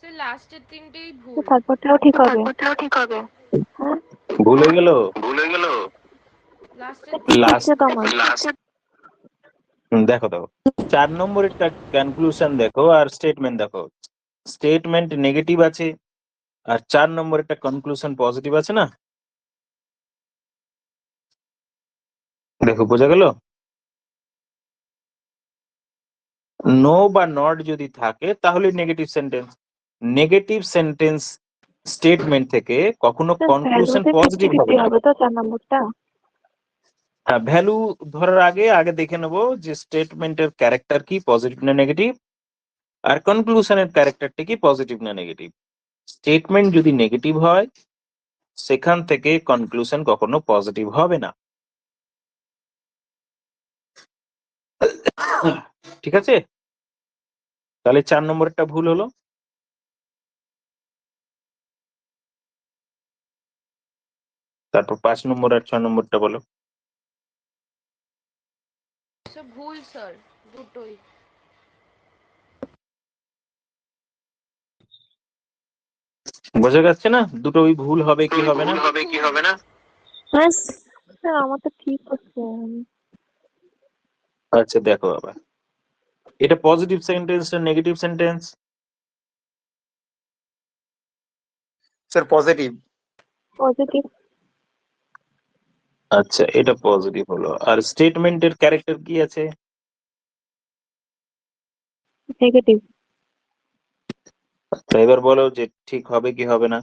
[SPEAKER 4] স্যার লাস্টের তিনটেই ভুল।
[SPEAKER 2] তারপরটাও ঠিক হবে। হ্যাঁ
[SPEAKER 1] ভুলে গেল।
[SPEAKER 4] লাস্টের
[SPEAKER 2] ঠিক
[SPEAKER 1] লাস্ট
[SPEAKER 2] হচ্ছে তো আমার।
[SPEAKER 1] দেখো 4 নম্বরেরটা কনক্লুশন দেখো আর স্টেটমেন্ট দেখো। স্টেটমেন্ট নেগেটিভ আছে আর 4 নম্বরেরটা কনক্লুশন পজিটিভ আছে না। দেখো বোঝা গেল। নো বা নট যদি থাকে তাহলে নেগেটিভ সেন্টেন্স স্টেটমেন্ট থেকে কখনো কনক্লুশন
[SPEAKER 2] ভ্যালুতে
[SPEAKER 1] পজিটিভ
[SPEAKER 2] 50
[SPEAKER 1] হবে না।
[SPEAKER 2] হবে তো 4 নম্বরটা।
[SPEAKER 1] ভ্যালু ধরার আগে আগে দেখে নেবো যে স্টেটমেন্টের ক্যারেক্টার কি, পজিটিভ না নেগেটিভ, আর কনক্লুশনের ক্যারেক্টারটা কি, পজিটিভ না নেগেটিভ। স্টেটমেন্ট যদি নেগেটিভ হয় সেখান থেকে কনক্লুশন কখনো পজিটিভ হবে না। ঠিক আছে, তাহলে 4 নম্বরটা ভুল হলো। তারপর 5 নম্বর আর 6 নম্বরটা বলো।
[SPEAKER 4] স্যার ভুল স্যার, দুটোই।
[SPEAKER 1] বোঝা যাচ্ছে না দুটোই ভুল হবে কি হবে না?
[SPEAKER 2] হ্যাঁ স্যার, আমার তো ঠিক হচ্ছে।
[SPEAKER 1] আচ্ছা দেখো আবার, এটা পজিটিভ সেন্টেন্স না negative sentence?
[SPEAKER 3] Sir positive.
[SPEAKER 2] Positive.
[SPEAKER 1] আচ্ছা এটা পজিটিভ হলো, আর স্টেটমেন্টের ক্যারেক্টার কি আছে?
[SPEAKER 2] নেগেটিভ।
[SPEAKER 1] তো এবার বলো যে ঠিক হবে কি হবে না?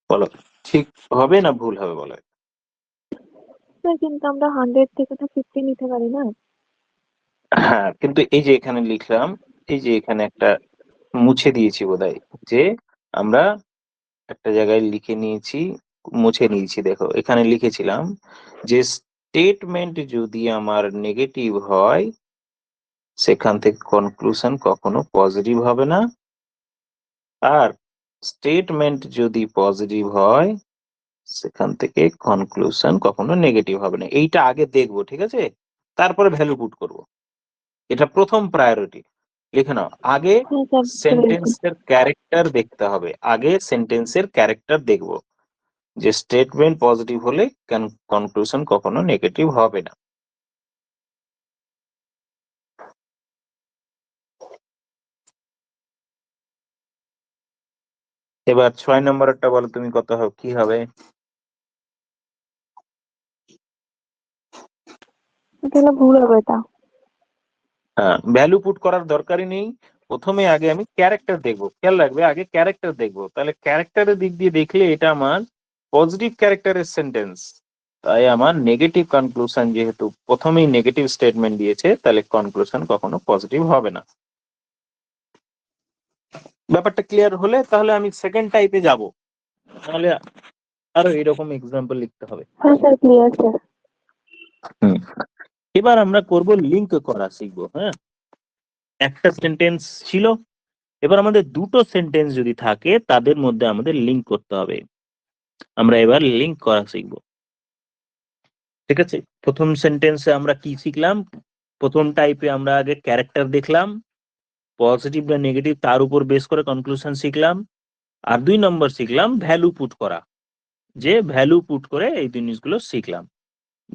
[SPEAKER 1] বলো ঠিক হবে না ভুল হবে বলো।
[SPEAKER 2] স্যার কিন্তু আমরা 100 থেকে তো 50 নিতে পারি না।
[SPEAKER 1] হ্যাঁ কিন্তু এই যে এখানে লিখলাম, এই যে এখানে একটা মুছে দিয়েছি বোধহয়, যে আমরা একটা জায়গায় লিখে নিয়েছি, মুছে নিয়েছি, দেখো এখানে লিখেছিলাম যে স্টেটমেন্ট যদি আমার নেগেটিভ হয় সেখান থেকে কনক্লুশন কখনো পজিটিভ হবে না, আর স্টেটমেন্ট যদি পজিটিভ হয় সেখান থেকে কনক্লুশন কখনো নেগেটিভ হবে না। এইটা আগে দেখবো, ঠিক আছে, তারপরে ভ্যালু পুট করব। এটা প্রথম প্রায়োরিটি, লিখে নাও। আগে
[SPEAKER 2] হ্যাঁ স্যার, বুঝতে পেরেছি।
[SPEAKER 1] সেন্টেন্সের ক্যারেক্টার দেখতে হবে, আগে সেন্টেন্সের ক্যারেক্টার দেখবো, যে স্টেটমেন্ট পজিটিভ হলে কনক্লুশন কখনো নেগেটিভ হবে না। এবার 6 নম্বরটা বলো তুমি, কত হবে কি হবে?
[SPEAKER 2] তাহলে ভুল হবে এটা।
[SPEAKER 1] হ্যাঁ, ভ্যালু পুট করার দরকারই নেই, প্রথমে আগে আমি ক্যারেক্টার দেখবো। খেয়াল রাখবে, আগে ক্যারেক্টার দেখবো, তাহলে ক্যারেক্টারের দিক দিয়ে দেখলে এটা আমার পজিটিভ ক্যারেক্টারের সেন্টেন্স, তাই আমার নেগেটিভ কনক্লুশন, যেহেতু প্রথমেই নেগেটিভ স্টেটমেন্ট দিয়েছে তাহলে কনক্লুশন কখনো পজিটিভ হবে না। ব্যাপারটা ক্লিয়ার হলে তাহলে আমি সেকেন্ড টাইপে যাব, তাহলে আরো এরকম এক্সাম্পল লিখতে হবে।
[SPEAKER 2] হ্যাঁ স্যার, ক্লিয়ার স্যার।
[SPEAKER 1] হুম, এবার আমরা করব লিংক করা শিখবো। হ্যাঁ, একটা সেন্টেন্স ছিল, এবার আমাদের দুটো সেন্টেন্স যদি থাকে তাদের মধ্যে আমাদের লিংক করতে হবে। আমরা এবার লিংক করা শিখবো, ঠিক আছে। প্রথম সেন্টেন্সে আমরা কি শিখলাম? প্রথম টাইপে আমরা আগে ক্যারেক্টার দেখলাম, পজিটিভ না নেগেটিভ তার উপর বেস করে কনক্লুশন শিখলাম। আর 2 নম্বর শিখলাম ভ্যালু পুট করা, যে ভ্যালু পুট করে এই জিনিসগুলো শিখলাম,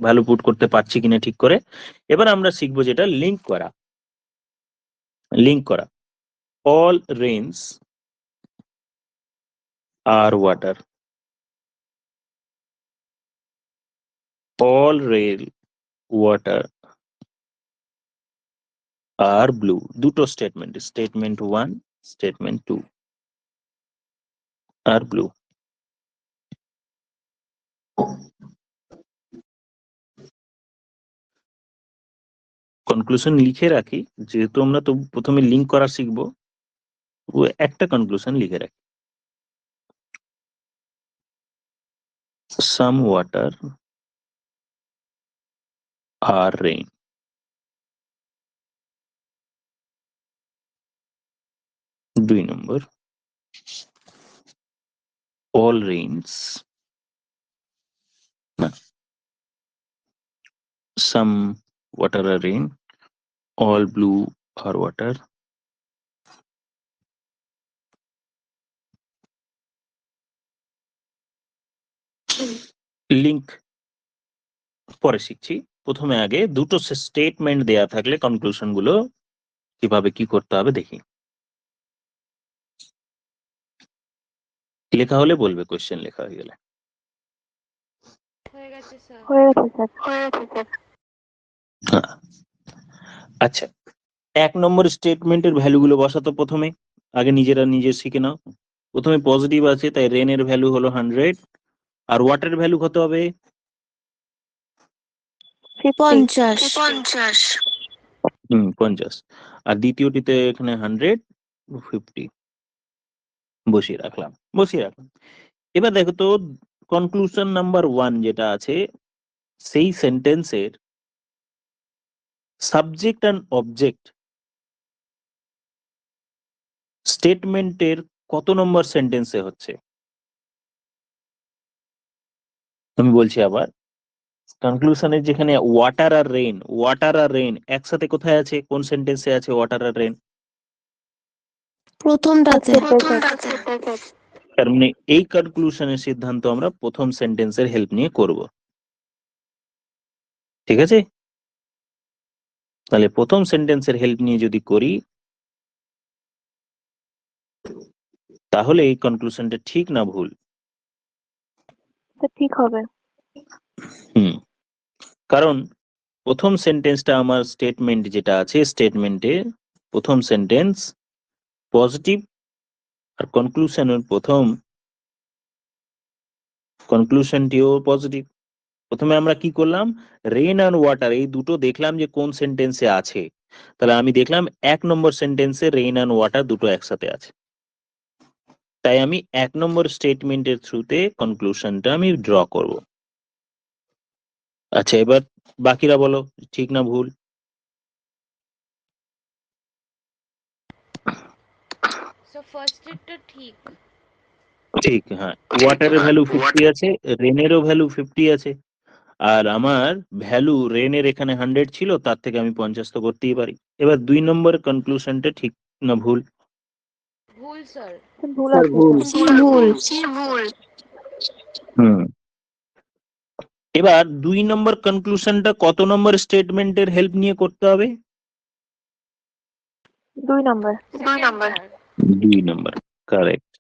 [SPEAKER 1] ভ্যালু পুট করতে পারছি কিনা ঠিক করে। এবার আমরা শিখবো যেটা লিংক করা। লিংক করা, all rains are water, all rain water are blue। দুটো স্টেটমেন্ট, স্টেটমেন্ট 1 স্টেটমেন্ট 2 আর ব্লু। কনক্লুশন লিখে রাখি, যেহেতু আমরা তো প্রথমে লিংক করা শিখবো, ও একটা কনক্লুশন লিখে রাখি, some water are rain। 2 number, all rains না, some water are rain, all blue are water। Link পরে শিখছি, প্রথমে আগে দুটো স্টেটমেন্ট দেয়া থাকলে কনক্লুশন গুলো কিভাবে কি করতে হবে দেখি। লেখা হলে বলবে, কোশ্চেন লেখা হয়ে গেলে।
[SPEAKER 4] হয়ে গেছে স্যার।
[SPEAKER 2] হয়ে গেছে স্যার।
[SPEAKER 1] হ্যাঁ, আচ্ছা 1 নম্বর স্টেটমেন্টের ভ্যালুগুলো বসাতো প্রথমে, আগে নিজেরা নিজে শিখে নাও। প্রথমে পজিটিভ আছে তাই রেনের ভ্যালু হলো 100, আর ওয়াটারের ভ্যালু কত হবে?
[SPEAKER 2] 50।
[SPEAKER 5] 50
[SPEAKER 1] 50, আর দ্বিতীয়টিতে এখানে 150 বসিয়ে রাখলাম। এবার দেখো তো কনক্লুশন নাম্বার 1 যেটা আছে, সেই সেন্টেন্সের সাবজেক্ট অ্যান্ড অবজেক্ট স্টেটমেন্টের কত নম্বর সেন্টেন্সে হচ্ছে। আমি বলছি আবার, কনক্লুশনের যেখানে ওয়াটার আর রেইন একসাথে কোথায় আছে, কোন সেন্টেন্সে আছে ওয়াটার আর রেইন?
[SPEAKER 5] প্রথমটাতে।
[SPEAKER 1] তার মানে এই কনক্লুশনের সিদ্ধান্ত আমরা প্রথম সেন্টেন্সের হেল্প নিয়ে করব। ঠিক আছে, তাহলে প্রথম সেন্টেন্সের হেল্প নিয়ে যদি করি তাহলে এই কনক্লুশনটা ঠিক না ভুল?
[SPEAKER 2] তো ঠিক হবে।
[SPEAKER 1] কারণ প্রথম সেন্টেন্সটা আমার স্টেটমেন্ট যেটা আছে, স্টেটমেন্টে প্রথম সেন্টেন্স পজিটিভ, আর কনক্লুশনটিও পজিটিভ। প্রথমে আমরা কি করলাম, রেইন আর ওয়াটার এই দুটো দেখলাম যে কোন সেন্টেন্সে আছে। তাহলে আমি দেখলাম 1 নম্বর সেন্টেন্সে রেইন আর ওয়াটার দুটো একসাথে আছে, তাই আমি 1 নম্বর স্টেটমেন্টের থ্রুতে কনক্লুশনটা আমি ড্র করব। আচ্ছা, এবার বাকিরা বলো ঠিক না ভুল?
[SPEAKER 4] So first এটা ঠিক।
[SPEAKER 1] ঠিক, হ্যাঁ। ওয়াটারের ভ্যালু 50 আছে, রেনেরও ভ্যালু 50 আছে, আর আমার ভ্যালু রেনের এখানে 100 ছিল, তার থেকে আমি 50 তো করতেই পারি। এবার 2 নম্বর কনক্লুশনটা ঠিক না ভুল?
[SPEAKER 4] ভুল স্যার।
[SPEAKER 2] ভুল
[SPEAKER 3] স্যার
[SPEAKER 2] আছে
[SPEAKER 3] ভুল।
[SPEAKER 2] স্যার।
[SPEAKER 5] ভুল।
[SPEAKER 1] এবার 2 নম্বর কনক্লুশনটা কত নম্বর স্টেটমেন্টের হেল্প নিয়ে করতে হবে?
[SPEAKER 2] 2 নম্বর।
[SPEAKER 1] 2 নম্বর, কারেক্ট।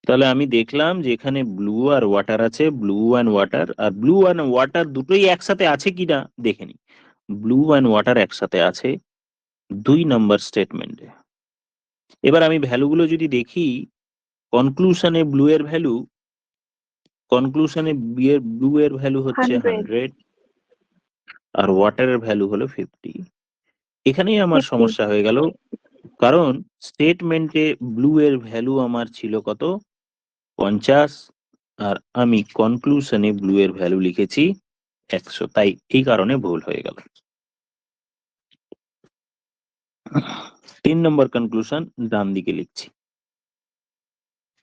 [SPEAKER 1] তাহলে আমি দেখলাম যে এখানে ব্লু আর ওয়াটার আছে, ব্লু অ্যান্ড ওয়াটার, আর ব্লু অ্যান্ড ওয়াটার দুটোই একসাথে আছে কিনা দেখে নি। ব্লু অ্যান্ড ওয়াটার একসাথে আছে 2 নম্বর স্টেটমেন্টে। এবার আমি ভ্যালুগুলো যদি দেখি, কনক্লুশনে ব্লু এর ভ্যালু হচ্ছে
[SPEAKER 2] 100
[SPEAKER 1] 100, আর ওয়াটারের ভ্যালু হলো 50। এখানেই আমার
[SPEAKER 2] 50
[SPEAKER 1] সমস্যা হয়ে গেল, কারণ স্টেটমেন্টে ব্লু এর ভ্যালু আমার ছিল কত, 50, আর আমি কনক্লুশনে ব্লু এর ভ্যালু লিখেছি 100, তাই এই কারণে ভুল হয়ে গেল। 3 নম্বর কনক্লুশন ডান দিকে লিখছি,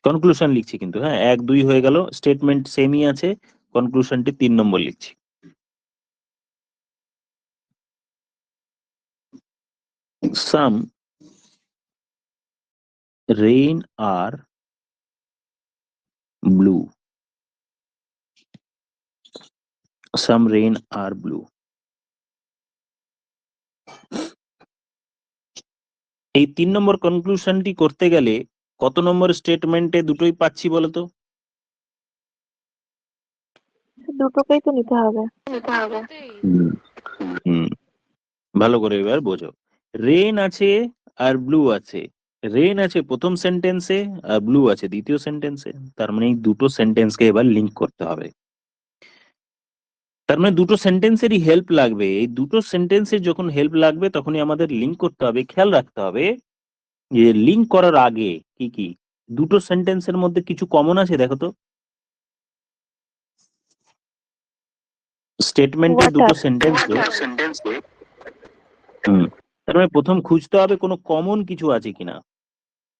[SPEAKER 1] কনক্লুশন লিখছি কিন্তু, হ্যাঁ 1 2 হয়ে গেল, স্টেটমেন্ট সেমই আছে, কনক্লুশনটি 3 নম্বর লিখছি। Some rain are blue. Some rain are blue. এই 3 নম্বর কনক্লুশনটি করতে গেলে কত নম্বর স্টেটমেন্টে দুটোই পাচ্ছি বলতো?
[SPEAKER 2] দুটোকেই তো নিতে হবে।
[SPEAKER 4] দুটোতেই।
[SPEAKER 1] হুম, ভালো করে এবার বোঝো। রেন আছে আর ব্লু আছে, রেন আছে প্রথম সেন্টেন্সে আর ব্লু আছে দ্বিতীয় সেন্টেন্সে, তার মানে এই দুটো সেন্টেন্সকে এবার লিংক করতে হবে। তার মানে দুটো সেন্টেন্সেরই হেল্প লাগবে। এই দুটো সেন্টেন্সের যখন হেল্প লাগবে তখনই আমাদের লিংক করতে হবে। খেয়াল রাখতে হবে যে লিংক করার আগে কি কি দুটো সেন্টেন্সের মধ্যে কিছু কমন আছে দেখো তো। স্টেটমেন্টের দুটো সেন্টেন্সে তার মানে প্রথম খুঁজতে হবে কোনো কমন কিছু আছে কিনা,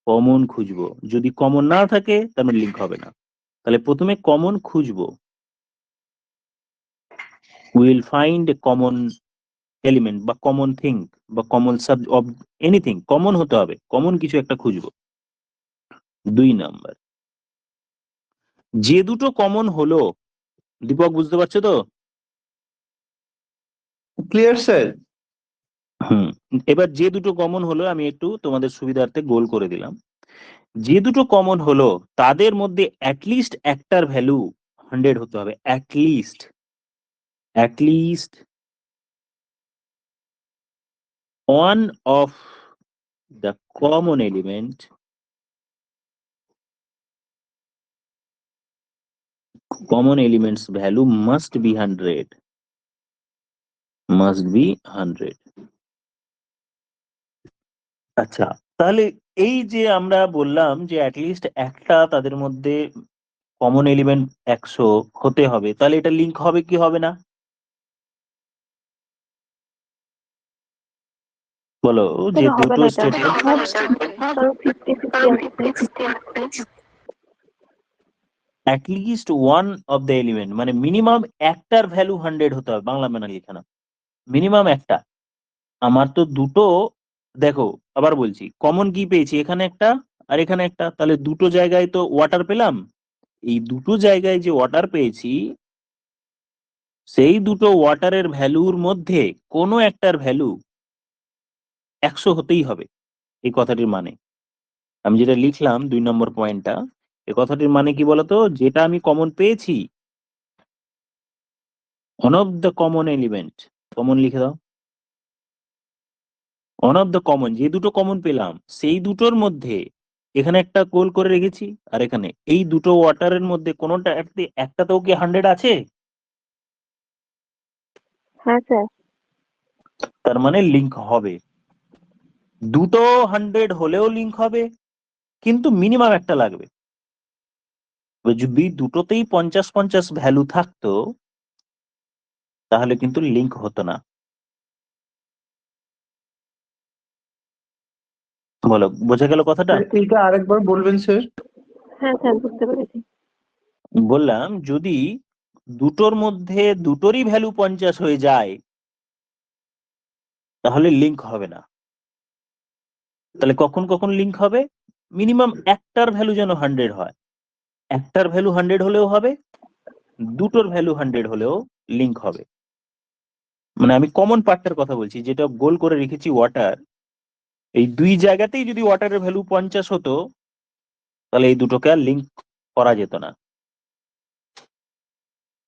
[SPEAKER 1] কমন খুঁজবো, যদি কমন না থাকে তার মানে লিংক হবে না। তাহলে প্রথমে কমন খুঁজবো, will find a common element বা কমন থিং বা common sub of anything, common হতে হবে, কমন কিছু একটা খুঁজবো। 2 নাম্বার, যে দুটো কমন হলো, দীপক বুঝতে পারছো তো?
[SPEAKER 3] Clear sir.
[SPEAKER 1] এবার যে দুটো কমন হলো আমি একটু তোমাদের সুবিধার্থে গোল করে দিলাম। যে দুটো কমন হলো তাদের মধ্যে অ্যাটলিস্ট একটার ভ্যালু 100 হতে হবে, at least one of the common elements value must be 100, আচ্ছা, তাহলে এই যে আমরা বললাম যে অ্যাটলিস্ট একটা তাদের মধ্যে কমন এলিমেন্ট 100 হতে হবে, তাহলে এটা লিংক হবে কি হবে না? বলো, যে
[SPEAKER 2] স্যার হবে
[SPEAKER 1] দুটো
[SPEAKER 2] না এটা,
[SPEAKER 1] স্টেটমেন্ট
[SPEAKER 2] কারণ 50-50 আসছে।
[SPEAKER 1] At least one of the element, মানে মিনিমাম একটার ভ্যালু 100 হতে হবে, বাংলা মানে লিখে না, মিনিমাম একটা। আমার তো দুটো, দেখো আবার বলছি, কমন কি পেয়েছি, এখানে একটা আর এখানে একটা, তাহলে দুটো জায়গায় তো ওয়াটার পেলাম। এই দুটো জায়গায় যে ওয়াটার পেয়েছি, সেই দুটো ওয়াটারের ভ্যালুর মধ্যে কোনো একটার ভ্যালু 100 হতেই হবে, এই কথাটির মানে। আমি যেটা লিখলাম 2 নম্বর পয়েন্টটা, এই কথাটির মানে কি বলতো, যেটা আমি কমন পেয়েছি, one of the common element, common লিখে দাও, ওয়ান অফ দ্য কমন, যে দুটো কমন পেলাম সেই দুটোর মধ্যে এখানে একটা গোল করে রেখেছি, আর এখানে এই দুটো ওয়াটারের মধ্যে কোনোটা একটাতেও কি 100 আছে?
[SPEAKER 2] হ্যাঁ স্যার।
[SPEAKER 1] তার মানে লিংক হবে, দুটো 100 হলেও লিংক হবে, কিন্তু মিনিমাম একটা লাগবে। যদি দুটোতেই 50-50 ভ্যালু থাকতো, তাহলে কিন্তু লিংক হতো না। বলো, বোঝা গেল কথাটা?
[SPEAKER 5] এইটা আরেকবার বলবেন স্যার?
[SPEAKER 2] হ্যাঁ স্যার, বুঝতে পেরেছি।
[SPEAKER 1] বললাম, যদি দুটোর মধ্যে দুটোরই ভ্যালু 50 হয়ে যায়, তাহলে লিংক হবে না। তাহলে কখন কখন লিংক হবে? মিনিমাম একটার ভ্যালু যেন 100 হয়, একটার ভ্যালু 100 হলেও হবে, দুটোর ভ্যালু 100 হলেও লিংক হবে। মানে আমি কমন পার্টটার কথা বলছি, যেটা গোল করে রেখেছি ওয়াটার, এই দুই জায়গাতেই যদি ওয়াটারের ভ্যালু 50 হতো, তাহলে এই দুটোকে আর লিংক করা যেত না।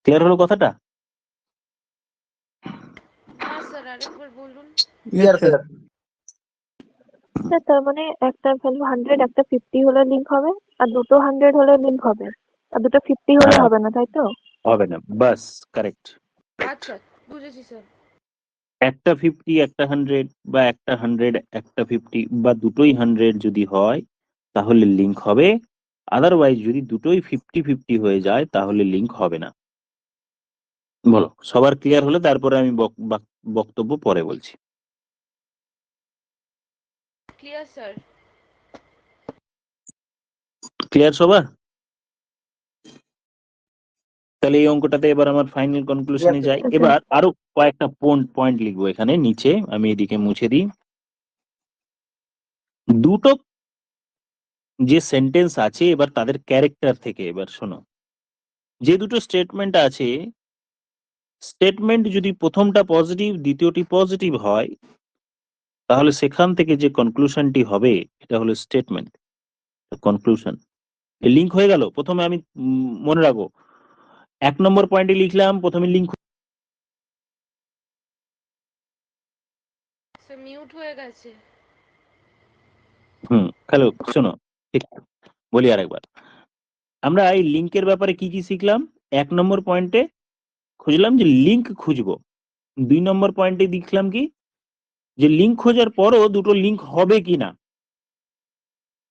[SPEAKER 1] ক্লিয়ার হলো কথাটা?
[SPEAKER 4] না স্যার, আরেকবার বলুন।
[SPEAKER 3] ইয়ার স্যার।
[SPEAKER 2] স্যার তার মানে একটা ভ্যালু 100, একটা 50 হলে লিংক হবে, আর দুটো 100 হলে লিংক হবে, আর দুটো 50 হলে
[SPEAKER 1] হ্যাঁ,
[SPEAKER 2] হবে না, তাই তো?
[SPEAKER 1] হবে না, বাস কারেক্ট।
[SPEAKER 4] আচ্ছা, বুঝেছি স্যার।
[SPEAKER 1] একটা 50 একটা 100, বা একটা 100 একটা 50, বা দুটোই 100 যদি হয়, তাহলে লিংক হবে। আদারওয়াইজ যদি দুটোই 50-50 হয়ে যায়, তাহলে লিংক হবে না। বলো, সবার ক্লিয়ার হলে তারপরে আমি বক্তব্য পরে বলছি।
[SPEAKER 4] Clear sir.
[SPEAKER 1] ক্লিয়ার সবার? তাহলে এই অঙ্কটাতে এবার আমার ফাইনাল কনক্লুশনে
[SPEAKER 3] Yes,
[SPEAKER 1] যাই।
[SPEAKER 2] আচ্ছা।
[SPEAKER 1] এবার আরো কয়েকটা পয়েন্ট লিখবো এখানে নিচে, আমি এদিকে মুছে দিই। দুটো যে সেন্টেন্স আছে, এবার তাদের ক্যারেক্টার থেকে এবার শোনো। যে দুটো স্টেটমেন্ট আছে, স্টেটমেন্ট যদি প্রথমটা পজিটিভ দ্বিতীয়টি পজিটিভ হয়, তাহলে সেখান থেকে যে কনক্লুশনটি হবে, এটা হলো স্টেটমেন্ট কনক্লুশন। লিংক হয়ে গেল। প্রথমে আমি মনে রাখবো, 1 নম্বর পয়েন্টে লিখলাম প্রথমে লিংক।
[SPEAKER 4] স্যার মিউট হয়ে গেছে।
[SPEAKER 1] হ্যালো, শোনো, ঠিক বলি আরেকবার। আমরা এই লিংকের ব্যাপারে কি কি শিখলাম? 1 নম্বর পয়েন্টে খুঁজলাম যে লিংক খুঁজবো। 2 নম্বর পয়েন্টে দেখলাম কি, যে লিংক খোঁজার পরও দুটো লিংক হবে কিনা,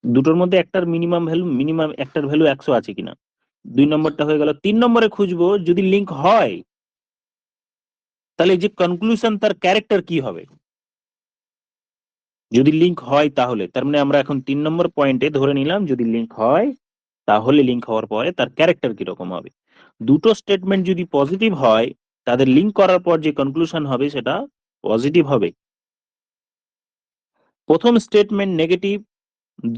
[SPEAKER 1] দুটোর মধ্যে একটার মিনিমাম একটার ভ্যালু 100 আছে কিনা। 2 নম্বরটা হয়ে গেল। 3 নম্বরে খুঁজবো যদি লিংক হয়, তাহলে যে কনক্লুশন, তার ক্যারেক্টার কি হবে। যদি লিংক হয় তাহলে, তার মানে আমরা এখন 3 নম্বর পয়েন্টে ধরে নিলাম যদি লিংক হয়, তাহলে লিংক হওয়ার পরে তার ক্যারেক্টার কিরকম হবে। দুটো স্টেটমেন্ট যদি পজিটিভ হয়, তাদের লিংক করার পর যে কনক্লুশন হবে সেটা পজিটিভ হবে। প্রথম স্টেটমেন্ট নেগেটিভ,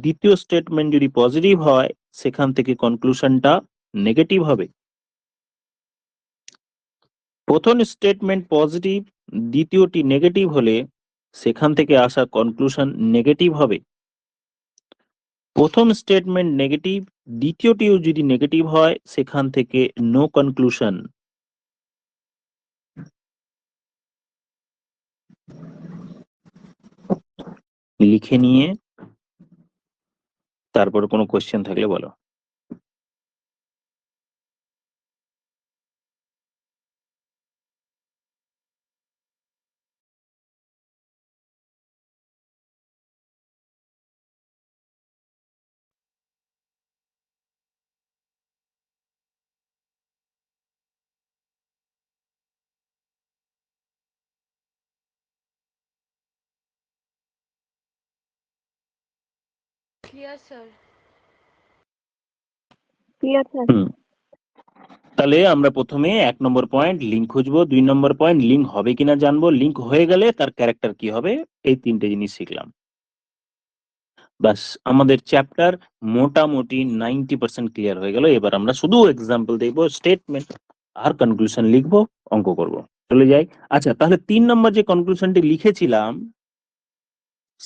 [SPEAKER 1] দ্বিতীয় স্টেটমেন্ট যদি পজিটিভ হয়, সেখান থেকে কনক্লুশনটা নেগেটিভ হবে। প্রথম স্টেটমেন্ট পজিটিভ, দ্বিতীয়টি নেগেটিভ হলে সেখান থেকে আসা কনক্লুশন নেগেটিভ হবে। প্রথম স্টেটমেন্ট নেগেটিভ, দ্বিতীয়টিও যদি নেগেটিভ হয়, সেখান থেকে নো কনক্লুশন। লিখে নিয়ে তারপর কোনো কোশ্চেন থাকলে বলো।
[SPEAKER 4] Clear sir.
[SPEAKER 2] Clear sir.
[SPEAKER 1] হুম, তাহলে আমরা প্রথমে 1 নম্বর পয়েন্ট লিঙ্ক খুঁজবো, 2 নম্বর পয়েন্ট লিঙ্ক হবে কিনা জানবো, লিঙ্ক হয়ে গেলে তার ক্যারেক্টার কি হবে, এই 3টে জিনিস শিখলাম। বাস, আমাদের চ্যাপ্টার মোটামুটি 90% ক্লিয়ার হয়ে গেল। এবার আমরা শুধু এক্সাম্পল দেখবো, স্টেটমেন্ট আর কনক্লুশন লিখবো, অঙ্ক করব। চলে যাই। আচ্ছা, তাহলে 3 নম্বর যে কনক্লুশনটি লিখেছিলাম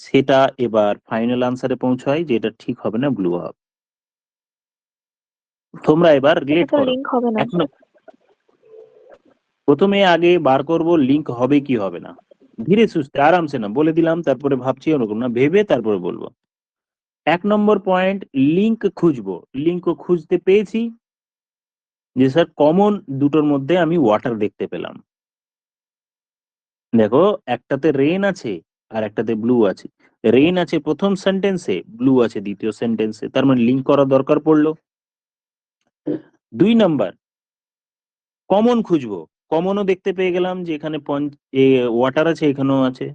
[SPEAKER 1] সেটা এবার ফাইনাল আনসারে পৌঁছাই যে এটা ঠিক হবে না ব্লু হবে। তোমরা এবার রিলেট
[SPEAKER 2] এটা
[SPEAKER 1] করো।
[SPEAKER 2] লিংক হবে না।
[SPEAKER 1] প্রথমে আগে বার করব লিঙ্ক হবে কি হবে না, ধীরে সুস্থে আরামসে, না বলে দিলাম তারপরে ভাবছি ওরকম না, ভেবে তারপরে বলবো। 1 নম্বর পয়েন্ট লিঙ্ক খুঁজবো, লিঙ্ক খুঁজতে পেয়েছি যে স্যার কমন দুটোর মধ্যে আমি ওয়াটার দেখতে পেলাম। দেখো, একটাতে রেন আছে আর একটাতে ব্লু আছে। রেন আছে প্রথম সেন্টেন্সে, ব্লু আছে দ্বিতীয় সেন্টেন্সে, তার মানে লিঙ্ক করার দরকার পড়লো। 2 নাম্বার কমন খুঁজবো, কমনও দেখতে পেয়ে গেলাম যে এখানে ওয়াটার আছে, এখানেও আছে।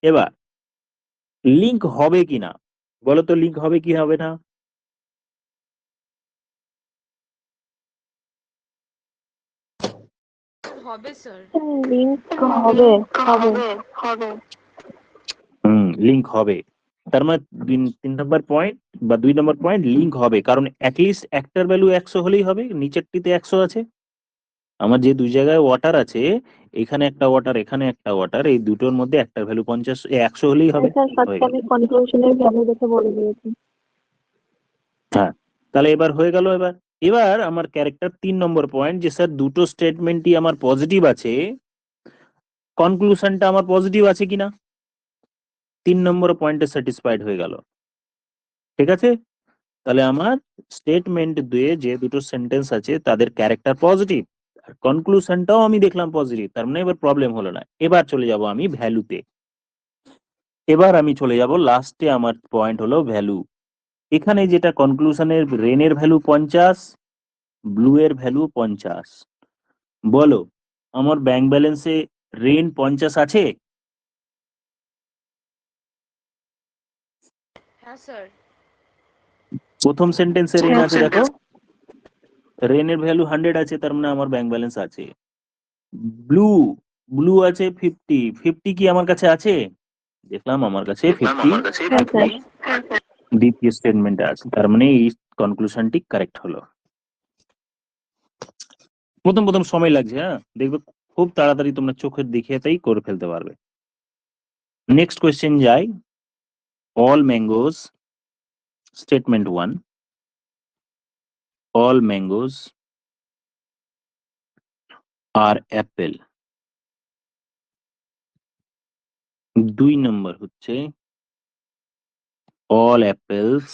[SPEAKER 1] এবার লিঙ্ক হবে কিনা বলো তো, লিঙ্ক হবে কি হবে না?
[SPEAKER 4] হবে স্যার।
[SPEAKER 2] লিংক হবে। হবে।
[SPEAKER 1] লিঙ্ক হবে। তার মানে 3 নম্বর পয়েন্ট বা 2 নম্বর পয়েন্ট লিঙ্ক হবে, কারণ অ্যাটলিস্ট একটার ভ্যালু 100 হলেই হবে, নিচেরটিতে 100 আছে। আমার যে 2 জায়গায় ওয়াটার আছে, এখানে একটা ওয়াটার এখানে একটা ওয়াটার, এই দুটোর মধ্যে একটার ভ্যালু 100 হলেই হবে।
[SPEAKER 2] স্যার
[SPEAKER 1] হয়ে
[SPEAKER 2] ফার্স্ট
[SPEAKER 1] গেল।
[SPEAKER 2] আমি কনক্লুশনের ভ্যালু দেখে বলে দিয়েছি।
[SPEAKER 1] হ্যাঁ, তাহলে এবার হয়ে গেল। এবার এবার আমার ক্যারেক্টার 3 নম্বর পয়েন্ট যে স্যার দুটো স্টেটমেন্টই আমার পজিটিভ আছে, কনক্লুশনটা আমার পজিটিভ আছে কিনা। 3 নম্বর পয়েন্টে স্যাটিসফাইড হয়ে গেল। ঠিক আছে, তাহলে আমার স্টেটমেন্ট দিয়ে যে দুটো সেন্টেন্স আছে তাদের ক্যারেক্টার পজিটিভ, আর কনক্লুশনটাও আমি দেখলাম পজিটিভ, তার মানে এবার প্রবলেম হলো না। এবার চলে যাব আমি ভ্যালুতে। এবার আমি চলে যাব লাস্টে, আমার পয়েন্ট হলো ভ্যালু। এখানে যেটা কনক্লুশনের রেনের ভ্যালু 50, ব্লু এর ভ্যালু 50, বলো আমার ব্যাংক ব্যালেন্সে রেন 50 আছে?
[SPEAKER 4] হ্যাঁ স্যার।
[SPEAKER 1] প্রথম সেন্টেন্সে রেন আছে, দেখো রেনের ভ্যালু 100 আছে, তার মানে আমার ব্যাংক ব্যালেন্স আছে। ব্লু ব্লু আছে 50, 50 কি আমার কাছে আছে? দেখলাম আমার কাছে 50
[SPEAKER 2] হ্যাঁ স্যার।
[SPEAKER 1] দ্বিতীয় স্টেটমেন্টে আছে, তার মানে এই কনক্লুশনটি কারেক্ট হলো। প্রথম প্রথম সময় লাগছে, হ্যাঁ, দেখবে খুব তাড়াতাড়ি তোমরা চোখের দেখিয়েতেই করে ফেলতে পারবে। নেক্সট কোয়েশ্চেন যাই। All mangoes, statement 1, all mangoes are apple. 2 number হচ্ছে all apples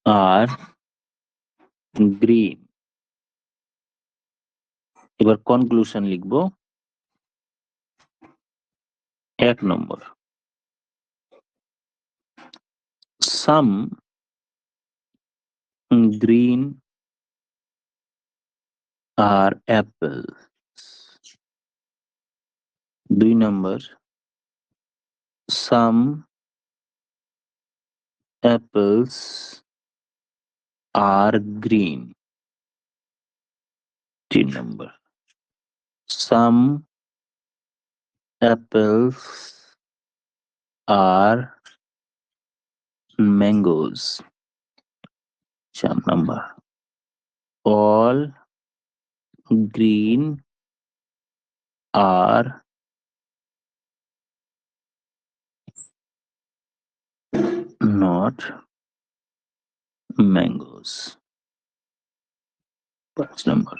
[SPEAKER 1] are green। এবার কনক্লুশন লিখবো। 1 number, some green are apples। 2 number, some apples are green। 3 number, some apples are mangoes। 4 number, all green are not mangoes। 5 number,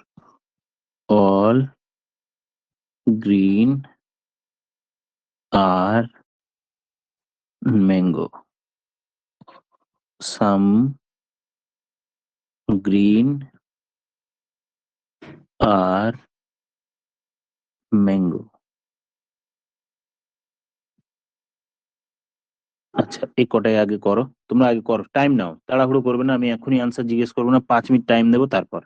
[SPEAKER 1] all green are mango। Some green are mango। আচ্ছা, এই কটাই আগে করো, তোমরা আগে করো, time নাও, তাড়াহুড়ো করবে না, আমি এখনই আনসার জিজ্ঞেস করবো না, 5 মিনিট টাইম দেবো তারপর।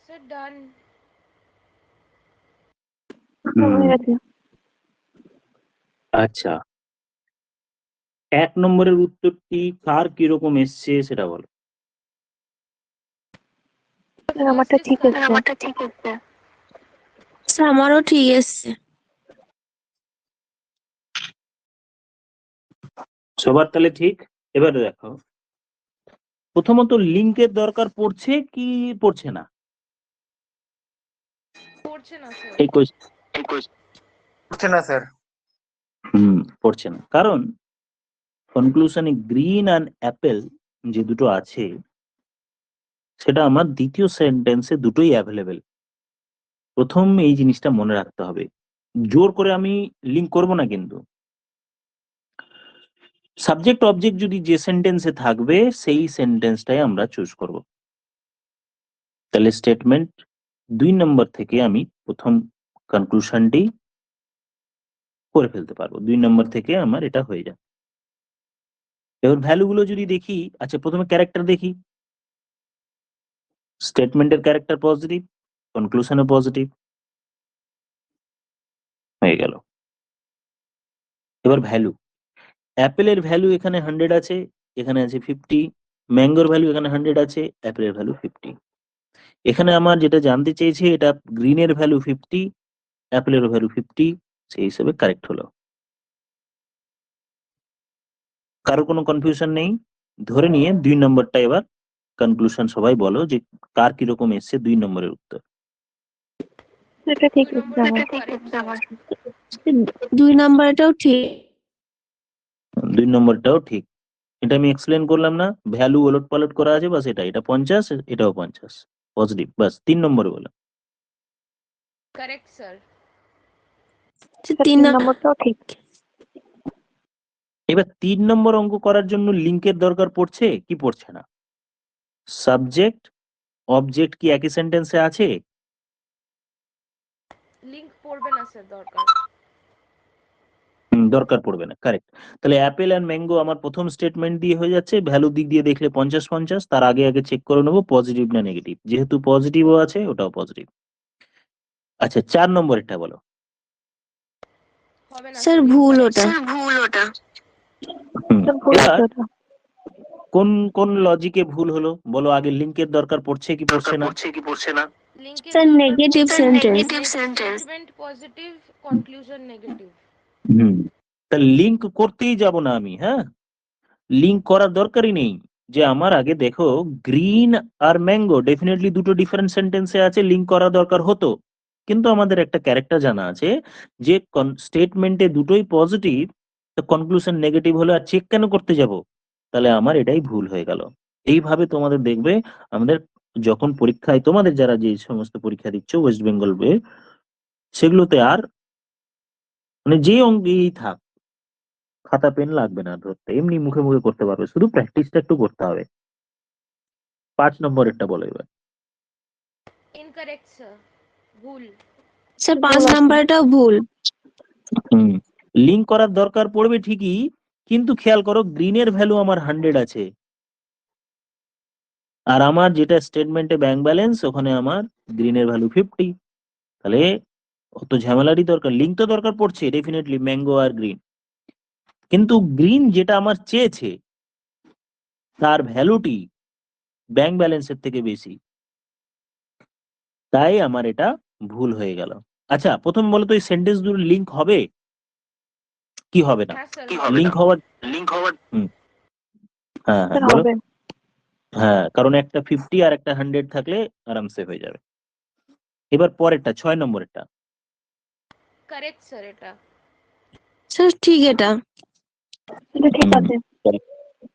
[SPEAKER 4] Sir, done.
[SPEAKER 2] হয়ে গেছে।
[SPEAKER 1] আচ্ছা, 1 নম্বরের উত্তরটি কার কিরকম এসছে সেটা বলো।
[SPEAKER 2] স্যার আমারটা ঠিক আছে।
[SPEAKER 6] স্যার আমারও ঠিক এসছে।
[SPEAKER 1] সবার তাহলে ঠিক। এবারে দেখো, প্রথমত লিঙ্কের দরকার পড়ছে কি পড়ছে না?
[SPEAKER 4] পড়ছে না স্যার।
[SPEAKER 1] এই কোয়েশ্চেন
[SPEAKER 3] হচ্ছে না স্যার।
[SPEAKER 1] পড়ছে না, কারণ কনক্লুশনে গ্রিন আর অ্যাপেল যে দুটো আছে সেটা আমার দ্বিতীয় সেন্টেন্সে দুটোই অ্যাভেলেবেল। প্রথম এই জিনিসটা মনে রাখতে হবে। জোর করে আমি লিঙ্ক করব না, কিন্তু সাবজেক্ট অবজেক্ট যদি যে সেন্টেন্সে থাকবে সেই সেন্টেন্সটাই আমরা চুজ করব। তাহলে স্টেটমেন্ট 2 নম্বর থেকে আমি প্রথম কনক্লুশনটি করে ফেলতে পারবো। 2 নম্বর থেকে আমার এটা হয়ে যায়। এবার ভ্যালুগুলো যদি দেখি, আচ্ছা প্রথমে ক্যারেক্টার দেখি। স্টেটমেন্টের ক্যারেক্টার পজিটিভ, কনক্লুশনও পজিটিভ হয়ে গেল। এবার ভ্যালু, অ্যাপেলের ভ্যালু এখানে 100 আছে, এখানে আছে 50। ম্যাঙ্গোর ভ্যালু এখানে 100 আছে, অ্যাপেলের ভ্যালু 50। এখানে আমার যেটা জানতে চেয়েছে, এটা গ্রিনের ভ্যালু 50, অ্যাপেলের ভ্যালু 50, সেই হিসেবে কারেক্ট হলো। কারো কোনো কনফিউশন নেই? ধরে নিয়ে 2 নম্বরটা এবার কনক্লুশন সবাই বলো যে কার কিরকম এসছে 2 নম্বরের উত্তর।
[SPEAKER 2] এটা ঠিক
[SPEAKER 4] দুই
[SPEAKER 2] এসছে আমার।
[SPEAKER 4] নম্বরটা correct, sir.
[SPEAKER 6] 2 নাম্বারটাও ঠিক।
[SPEAKER 1] 2 নম্বরটাও ঠিক। এটা আমি এক্সপ্লেন করলাম না, ভ্যালু ওলট পালট করা আছে, বাস এটা 50, এটাও 50 পজিটিভ, বাস 3 নম্বরে বললাম।
[SPEAKER 4] Correct, sir.
[SPEAKER 2] স্যার
[SPEAKER 6] 3
[SPEAKER 2] 3 নম্বরটাও ঠিক।
[SPEAKER 1] এবার 3 নম্বর অঙ্ক করার জন্য লিঙ্কের দরকার পড়ছে কি পড়ছে না? সাবজেক্ট অবজেক্ট কি একই সেন্টেন্সে আছে?
[SPEAKER 4] লিংক পড়বে না স্যার, দরকার।
[SPEAKER 1] দরকার পড়বে না, কারেক্ট। তাহলে অ্যাপেল এন্ড ম্যাঙ্গো আমার প্রথম স্টেটমেন্ট দিয়ে হয়ে যাচ্ছে। ভ্যালু দিক দিয়ে দেখলে 50-50, তার আগে আগে চেক করে নেবো পজিটিভ না নেগেটিভ। যেহেতু পজিটিভও আছে, ওটাও পজিটিভ। আচ্ছা 4 নম্বরেরটা বলো।
[SPEAKER 4] হবে না
[SPEAKER 6] স্যার
[SPEAKER 4] link
[SPEAKER 6] ভুল
[SPEAKER 4] correct.
[SPEAKER 6] ওটা।
[SPEAKER 2] স্যার ভুল
[SPEAKER 1] এবার
[SPEAKER 2] আছে ওটা।
[SPEAKER 1] কোন কোন লজিকে ভুল হলো বলো আগে? লিঙ্কের দরকার পড়ছে কি পড়ছে না?
[SPEAKER 4] Link এর
[SPEAKER 6] স্যার
[SPEAKER 4] দরকার
[SPEAKER 6] নেগেটিভ
[SPEAKER 4] পড়ছে,
[SPEAKER 6] sentence.
[SPEAKER 4] statement positive, conclusion negative.
[SPEAKER 1] তা লিঙ্ক করতেই যাব না আমি, হ্যাঁ, লিঙ্ক করার দরকারই নেই। যে আমার আগে দেখো, গ্রিন আর ম্যাঙ্গো ডেফিনেটলি দুটো ডিফারেন্ট সেন্টেন্সে আছে, লিঙ্ক করা দরকার হতো, কিন্তু আমাদের একটা ক্যারেক্টার জানা আছে যে স্টেটমেন্টে দুটোই পজিটিভ, তো কনক্লুশন নেগেটিভ হলে আর চেক কেন করতে যাব? তাহলে আমার এটাই ভুল হয়ে গেল। এইভাবে তোমাদের দেখবে আমাদের যখন পরীক্ষায়, তোমাদের যারা যে সমস্ত পরীক্ষা দিচ্ছ ওয়েস্ট বেঙ্গল সেগুলোতে আর মানে যে অঙ্কেই থাক, খাতা পেন লাগবে না ধরতে, এমনি মুখে মুখে করতে পারবে, শুধু প্র্যাকটিসটা একটু করতে হবে। 5 নম্বরেরটা বলো এবার।
[SPEAKER 4] Incorrect, sir. ভুল।
[SPEAKER 6] স্যার
[SPEAKER 2] ভুল
[SPEAKER 6] 5
[SPEAKER 2] আছে।
[SPEAKER 6] নাম্বারটাও ভুল।
[SPEAKER 1] লিঙ্ক করার দরকার পড়বে ঠিকই, কিন্তু খেয়াল করো গ্রিনের ভ্যালু আমার 100 আছে, আর আমার যেটা স্টেটমেন্টে ব্যাংক ব্যালেন্স ওখানে আমার গ্রিনের ভ্যালু 50। তাহলে অত ঝামেলারই দরকার, লিঙ্ক তো দরকার পড়ছে ডেফিনেটলি ম্যাঙ্গো আর গ্রিন, কিন্তু গ্রিন যেটা আমার চেয়েছে তার ভ্যালুটি ব্যাংক ব্যালেন্সের থেকে বেশি, তাই আমার এটা ভুল হয়ে গেল। আচ্ছা প্রথম বলো তো, এই সেন্টেন্স দুটো লিঙ্ক হবে কি হবে না?
[SPEAKER 4] হ্যাঁ স্যার,
[SPEAKER 1] লিঙ্ক হওয়ার হ্যাঁ
[SPEAKER 2] স্যার
[SPEAKER 1] বলো।
[SPEAKER 2] হবে।
[SPEAKER 1] হ্যাঁ, কারণ একটা 50 আর একটা 100 থাকলে আরামসে হয়ে যাবে। এবার পরেরটা 6 নম্বরেরটা।
[SPEAKER 4] correct স্যার এটা।
[SPEAKER 6] স্যার ঠিক এটা।
[SPEAKER 2] এটা ঠিক আছে।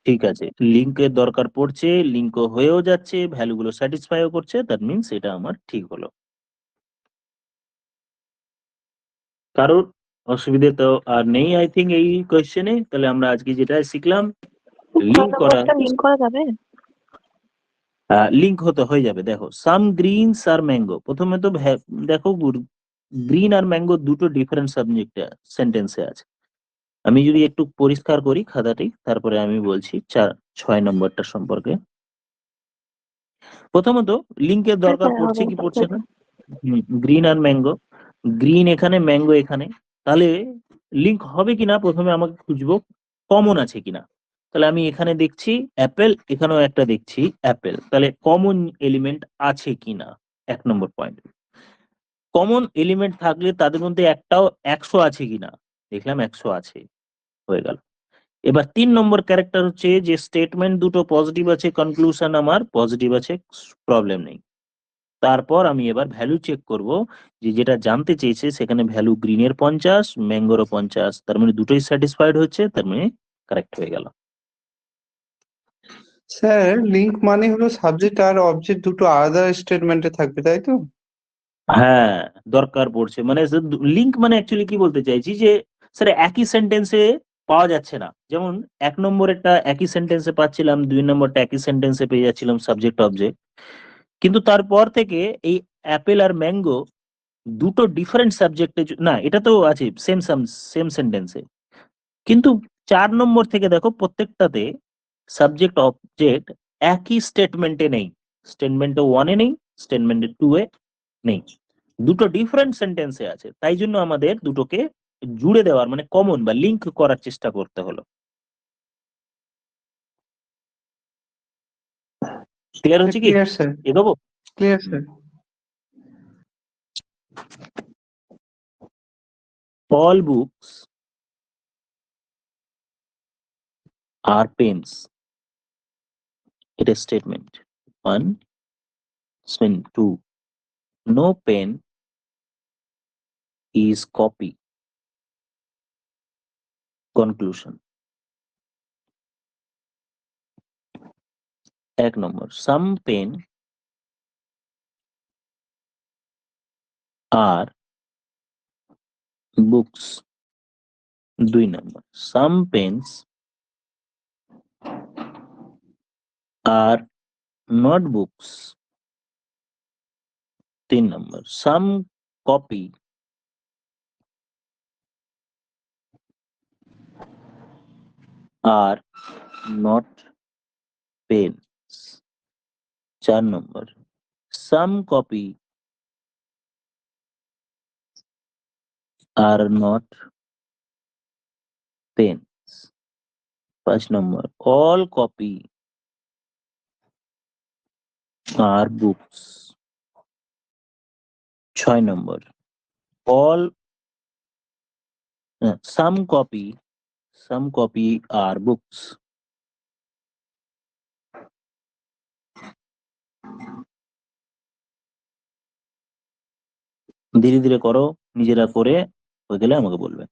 [SPEAKER 1] ঠিক আছে, লিঙ্কের দরকার পড়ছে, লিঙ্কও হয়েও যাচ্ছে, ভ্যালুগুলো স্যাটিসফাইও করছে, দ্যাট মিন্স এটা আমার ঠিক হলো। কারোর অসুবিধে তো আর নেই আই থিঙ্ক এই কোয়েশ্চেনে। তাহলে আমরা আজকে যেটা শিখলাম,
[SPEAKER 2] 6
[SPEAKER 1] লিঙ্ক করা,
[SPEAKER 2] নম্বরটা লিংক করা যাবে?
[SPEAKER 1] লিঙ্ক হতে হয়ে যাবে। দেখো সাম গ্রিনস আর ম্যাঙ্গো, প্রথমে তো দেখো গ্রিন আর ম্যাঙ্গো দুটো ডিফারেন্ট সাবজেক্টে সেন্টেন্সে আছে। আমি যদি একটু পরিষ্কার করি খাতাটি, তারপরে আমি বলছি 6 নম্বরটা সম্পর্কে। প্রথমত লিঙ্কের দরকার
[SPEAKER 2] স্যার
[SPEAKER 1] পড়ছে
[SPEAKER 2] হবে
[SPEAKER 1] কি
[SPEAKER 2] না,
[SPEAKER 1] পড়ছে না? গ্রিন আর ম্যাঙ্গো, গ্রিন এখানে ম্যাঙ্গো এখানে, তাহলে লিঙ্ক হবে কিনা প্রথমে আমাকে খুঁজবো কমন আছে কিনা। তাহলে আমি এখানে দেখছি অ্যাপেল, এখানেও একটা দেখছি অ্যাপেল, তাহলে কমন এলিমেন্ট আছে কিনা, 1 নম্বর পয়েন্ট। কমন এলিমেন্ট থাকলে তাদের মধ্যে একটাও 100 আছে কিনা, দেখলাম 100 আছে, হয়ে গেল। এবার 3 নম্বর ক্যারেক্টার হচ্ছে যে স্টেটমেন্ট দুটো পজিটিভ আছে, কনক্লুশন আমার পজিটিভ আছে, প্রবলেম নেই। তারপর আমি এবার ভ্যালু চেক করব, যে যেটা জানতে চেয়েছে সেখানে ভ্যালু গ্রিনের 50, ম্যাঙ্গোরও 50, তার মানে দুটোই স্যাটিসফাইড হচ্ছে, তার মানে কারেক্ট হয়ে গেল।
[SPEAKER 5] স্যার লিঙ্ক মানে হলো সাবজেক্ট আর অবজেক্ট দুটো আলাদা স্টেটমেন্টে থাকবে, তাই তো?
[SPEAKER 1] হ্যাঁ, দরকার পড়ছে, মানে লিঙ্ক মানে অ্যাকচুয়ালি কি বলতে চাইছি যে স্যার একই সেন্টেন্সে পাওয়া যাচ্ছে না, যেমন 1 নম্বরেরটা একই সেন্টেন্সে পাচ্ছিলাম, 2 নম্বরটা একই সেন্টেন্সে পেয়ে যাচ্ছিলাম সাবজেক্ট অবজেক্ট, কিন্তু তারপর থেকে এই অ্যাপেল আর ম্যাঙ্গো দুটো ডিফারেন্ট সাবজেক্টে, না এটা তো আছে সেম সেম সেন্টেন্সে, কিন্তু 4 নম্বর থেকে দেখো প্রত্যেকটাতে সাবজেক্ট অবজেক্ট একই স্টেটমেন্টে নেই, স্টেটমেন্টে 1-এ নেই, স্টেটমেন্টে 2-এ নেই, দুটো ডিফারেন্ট সেন্টেন্সে আছে, তাই জন্য আমাদের দুটোকে জুড়ে দেওয়ার মানে কমন বা লিংক করার চেষ্টা করতে হলো। ক্লিয়ার হচ্ছে কি?
[SPEAKER 5] ক্লিয়ার স্যার,
[SPEAKER 1] এগোবো?
[SPEAKER 5] Clear sir.
[SPEAKER 1] All books are pens, এটা statement 1, statement 2, no pen is copy, conclusion। 1 number, some pen are books। 2 number, some pens are not books। 3 number, some copy are not pens। 4 number, some copy are not pens। 5 number, all copy are books। 6 number, all some copy are books। ধীরে ধীরে করো, নিজেরা করে হয়ে গেলে আমাকে বলবে।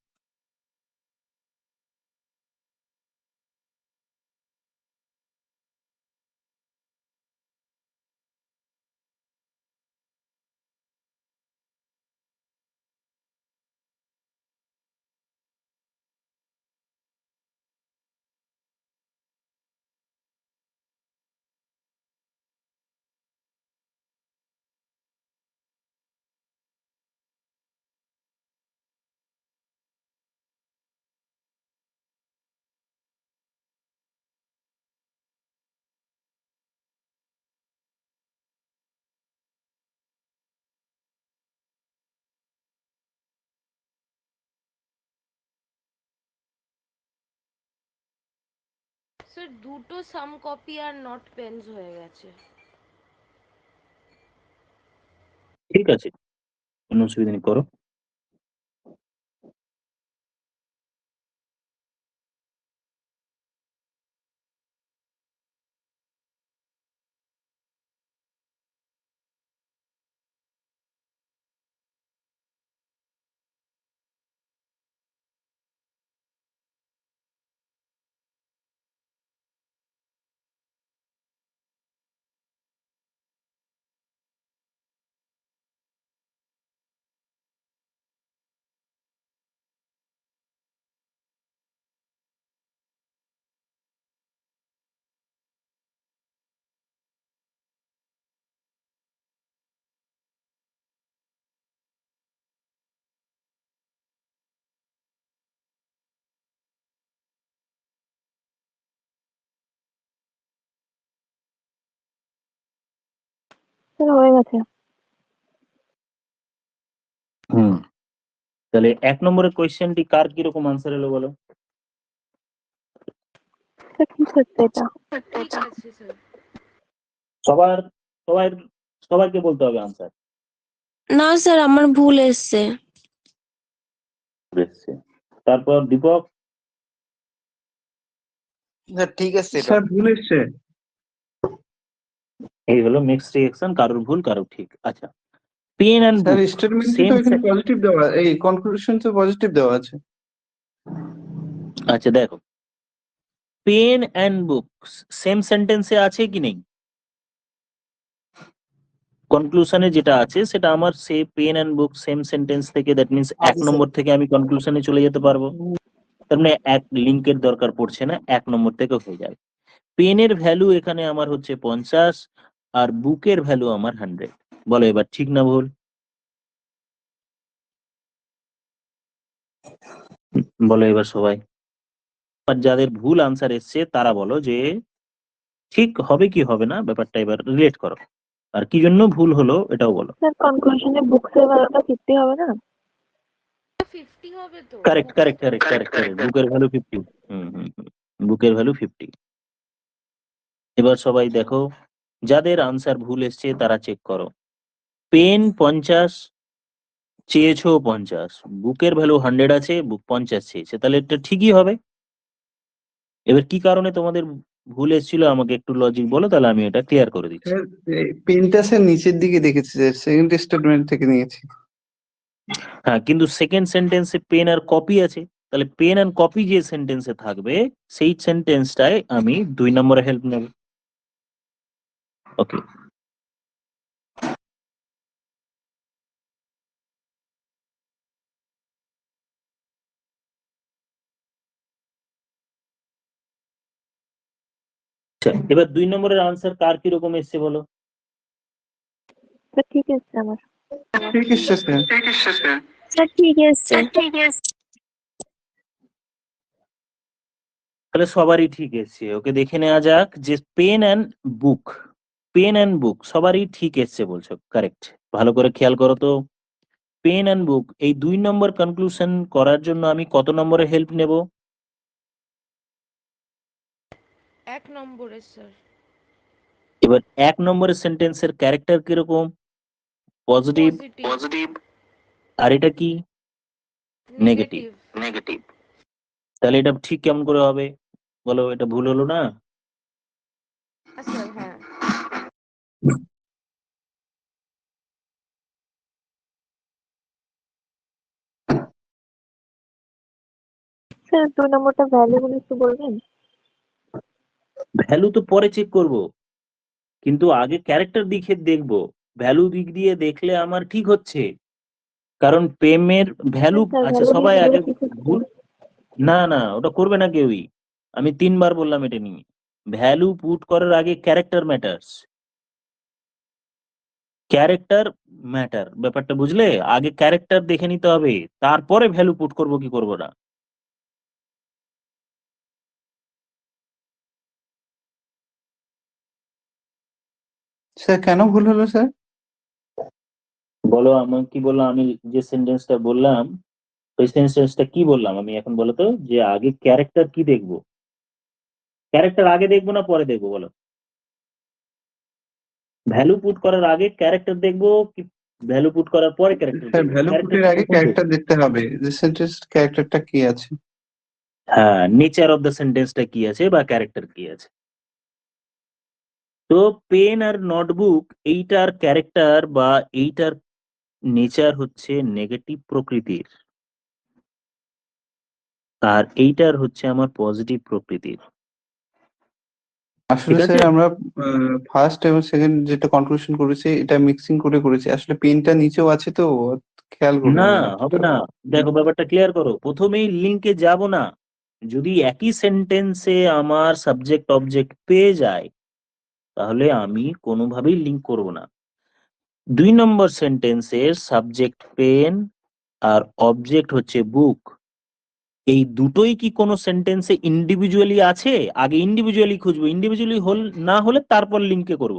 [SPEAKER 4] Sir দুটো সাম কপি আর নট পেন্স হয়ে গেছে।
[SPEAKER 1] ঠিক আছে, কোনো অসুবিধা নেই, করো।
[SPEAKER 2] স্যার হয়ে গেছে।
[SPEAKER 1] তাহলে 1 নম্বরের কোয়েশ্চেনটি কার কিরকম আনসার এলো বলো?
[SPEAKER 2] স্যার ঠিক হচ্ছে এটা।
[SPEAKER 4] ঠিক আছে স্যার।
[SPEAKER 1] সবার সবাই সবাইকে বলতে হবে আনসার
[SPEAKER 6] না স্যার আমার ভুল এসছে।
[SPEAKER 1] এসছে। তারপর দীপক
[SPEAKER 3] স্যার ঠিক আছে এটা।
[SPEAKER 5] স্যার ভুল এসছে।
[SPEAKER 1] এই হলো মিক্সড রিঅ্যাকশন, কারোর ভুল কারোর ঠিক। আচ্ছা, pen and
[SPEAKER 5] sir
[SPEAKER 1] book
[SPEAKER 5] statement
[SPEAKER 1] same.
[SPEAKER 5] তো এখানে পজিটিভ দেওয়া, এই কনক্লুশন তো পজিটিভ দেওয়া আছে।
[SPEAKER 1] আচ্ছা দেখো, পেন অ্যান্ড বুক সেম সেন্টেন্সে আছে কি নেই? কনক্লুশনে যেটা আছে সেটা আমার সে pen and book same sentence থেকে, দ্যাট মিনস 1 নম্বর থেকে আমি কনক্লুশনে চলে যেতে পারবো। তার মানে এক লিঙ্কের দরকার পড়ছে না, 1 নম্বর থেকে হয়ে যাবে। পেনের ভ্যালু এখানে আমার হচ্ছে 50 আর বুকের ভ্যালু আমার 100। বলো এবার ঠিক না ভুল? বলো এবার সবাই। আর যাদের ভুল আনসার এসছে তারা বলো যে ঠিক হবে কি হবে না, ব্যাপারটা এবার রিলেট করো। আর কি জন্য ভুল হলো এটাও বলো।
[SPEAKER 2] স্যার কনক্লুশনে বুকসের ভ্যালুটা 50 হবে না?
[SPEAKER 4] 50 হবে তো।
[SPEAKER 1] Correct correct correct correct correct, বুকের ভ্যালু 50। বুকের ভ্যালু 50। এবার সবাই দেখো, যাদের আনসার ভুল এসছে তারা চেক করো। পেন 50 চেয়েছো 50, বুকের ভ্যালু 100 আছে, বুক 50 চেয়েছে, তাহলে এটা ঠিকই হবে। এবার কি কারণে তোমাদের ভুল এসেছিল আমাকে একটু লজিক বলো, তাহলে আমি এটা ক্লিয়ার করে দিচ্ছি।
[SPEAKER 5] স্যার পেনটা স্যার নিচের দিকে দেখেছি স্যার, সেকেন্ড স্টেটমেন্ট থেকে নিয়েছি।
[SPEAKER 1] হ্যাঁ, কিন্তু সেকেন্ড সেন্টেন্সে পেন আর কপি আছে, তাহলে পেন আর কপি যে সেন্টেন্সে থাকবে সেই সেন্টেন্সটায় আমি 2 নম্বরে হেল্প নেব। ওকে, আচ্ছা এবার 2 নম্বরের আনসার কার কিরকম এসছে বলো?
[SPEAKER 2] স্যার ঠিক আছে আমার।
[SPEAKER 5] ঠিক এসছে স্যার।
[SPEAKER 6] স্যার ঠিক এসছে।
[SPEAKER 1] তাহলে সবারই ঠিক এসছে। ওকে, দেখে নেওয়া যাক যে pen and book, pen and book সবারই ঠিক এসছে বলছো, কারেক্ট। ভালো করে খেয়াল করো তো, পেন অ্যান্ড বুক এই 2 নম্বর কনক্লুশন করার জন্য আমি কত নম্বরে হেল্প নেব?
[SPEAKER 4] 1 নম্বরে স্যার।
[SPEAKER 1] এবার 1 নম্বরের সেন্টেন্সের ক্যারেক্টার কিরকম? পজিটিভ।
[SPEAKER 4] পজিটিভ।
[SPEAKER 1] আর এটা কি? নেগেটিভ।
[SPEAKER 4] নেগেটিভ।
[SPEAKER 1] তাহলে এটা ঠিক কেমন করে হবে বলো? এটা ভুল হলো না?
[SPEAKER 4] স্যার হ্যাঁ।
[SPEAKER 2] স্যার 2 নম্বরটা ভ্যালুগুলো একটু বলবেন?
[SPEAKER 1] ভ্যালু তো পরে চেক করব, কিন্তু আগে ক্যারেক্টার দিকে দেখবো। ভ্যালু দিক দিয়ে দেখলে আমার ঠিক হচ্ছে, কারণ প্রেমের ভ্যালু।
[SPEAKER 2] স্যার
[SPEAKER 1] আচ্ছা
[SPEAKER 2] ভ্যালু
[SPEAKER 1] সবাই আগে
[SPEAKER 2] ঠিক হচ্ছে।
[SPEAKER 1] ভুল, না না ওটা করবে না কেউই। আমি 3 বার বললাম এটা নিয়ে। ভ্যালু পুট করার আগে ক্যারেক্টার ম্যাটার্স, ক্যারেক্টার ম্যাটার, ব্যাপারটা বুঝলে? আগে ক্যারেক্টার দেখে নিতে হবে, তারপরে ভ্যালু পুট করব কি করব না।
[SPEAKER 5] স্যার কেন ভুল হলো স্যার?
[SPEAKER 1] বলো আমার কি বললাম? আমি যে সেন্টেন্সটা বললাম ওই সেন্টেন্সটা কি বললাম আমি এখন? বলো তো, যে আগে ক্যারেক্টার কি দেখবো? ক্যারেক্টার আগে দেখবো না পরে দেখবো বলো? ভ্যালু পুট করার আগে ক্যারেক্টার দেখবো কি ভ্যালু পুট করার পরে ক্যারেক্টার
[SPEAKER 5] স্যার
[SPEAKER 1] দেখবো?
[SPEAKER 5] ভ্যালু পুটের আগে ক্যারেক্টার দেখতে হবে, যে সেন্টেন্স ক্যারেক্টারটা কি আছে।
[SPEAKER 1] হ্যাঁ, নেচার অফ দ্য সেন্টেন্সটা কি আছে বা ক্যারেক্টার কি আছে। তো পেন আর নোটবুক এইটার ক্যারেক্টার বা এইটার নেচার হচ্ছে নেগেটিভ প্রকৃতির, আর এইটার হচ্ছে আমার পজিটিভ প্রকৃতির।
[SPEAKER 5] আসলে
[SPEAKER 1] ঠিক আছে?
[SPEAKER 5] স্যার আমরা ফার্স্ট এবং সেকেন্ড যেটা কনক্লুশন করেছি এটা মিক্সিং করে করেছি, আসলে পেনটা নিচেও আছে তো খেয়াল
[SPEAKER 1] না,
[SPEAKER 5] করিনি।
[SPEAKER 1] হবে না। দেখো ব্যাপারটা ক্লিয়ার করো, প্রথমেই লিঙ্কে যাব না। যদি একই সেন্টেন্সে আমার সাবজেক্ট অবজেক্ট পেয়ে যায় তাহলে আমি কোনোভাবেই লিঙ্ক করব না। 2 নম্বর সেন্টেন্সের সাবজেক্ট পেন আর অবজেক্ট হচ্ছে বুক, এই দুটোই কি কোনো সেন্টেন্সে ইন্ডিভিজুয়ালি আছে? আগে ইন্ডিভিজুয়ালি খুঁজবো, ইন্ডিভিজুয়ালি না হলে তারপর লিঙ্কে করব।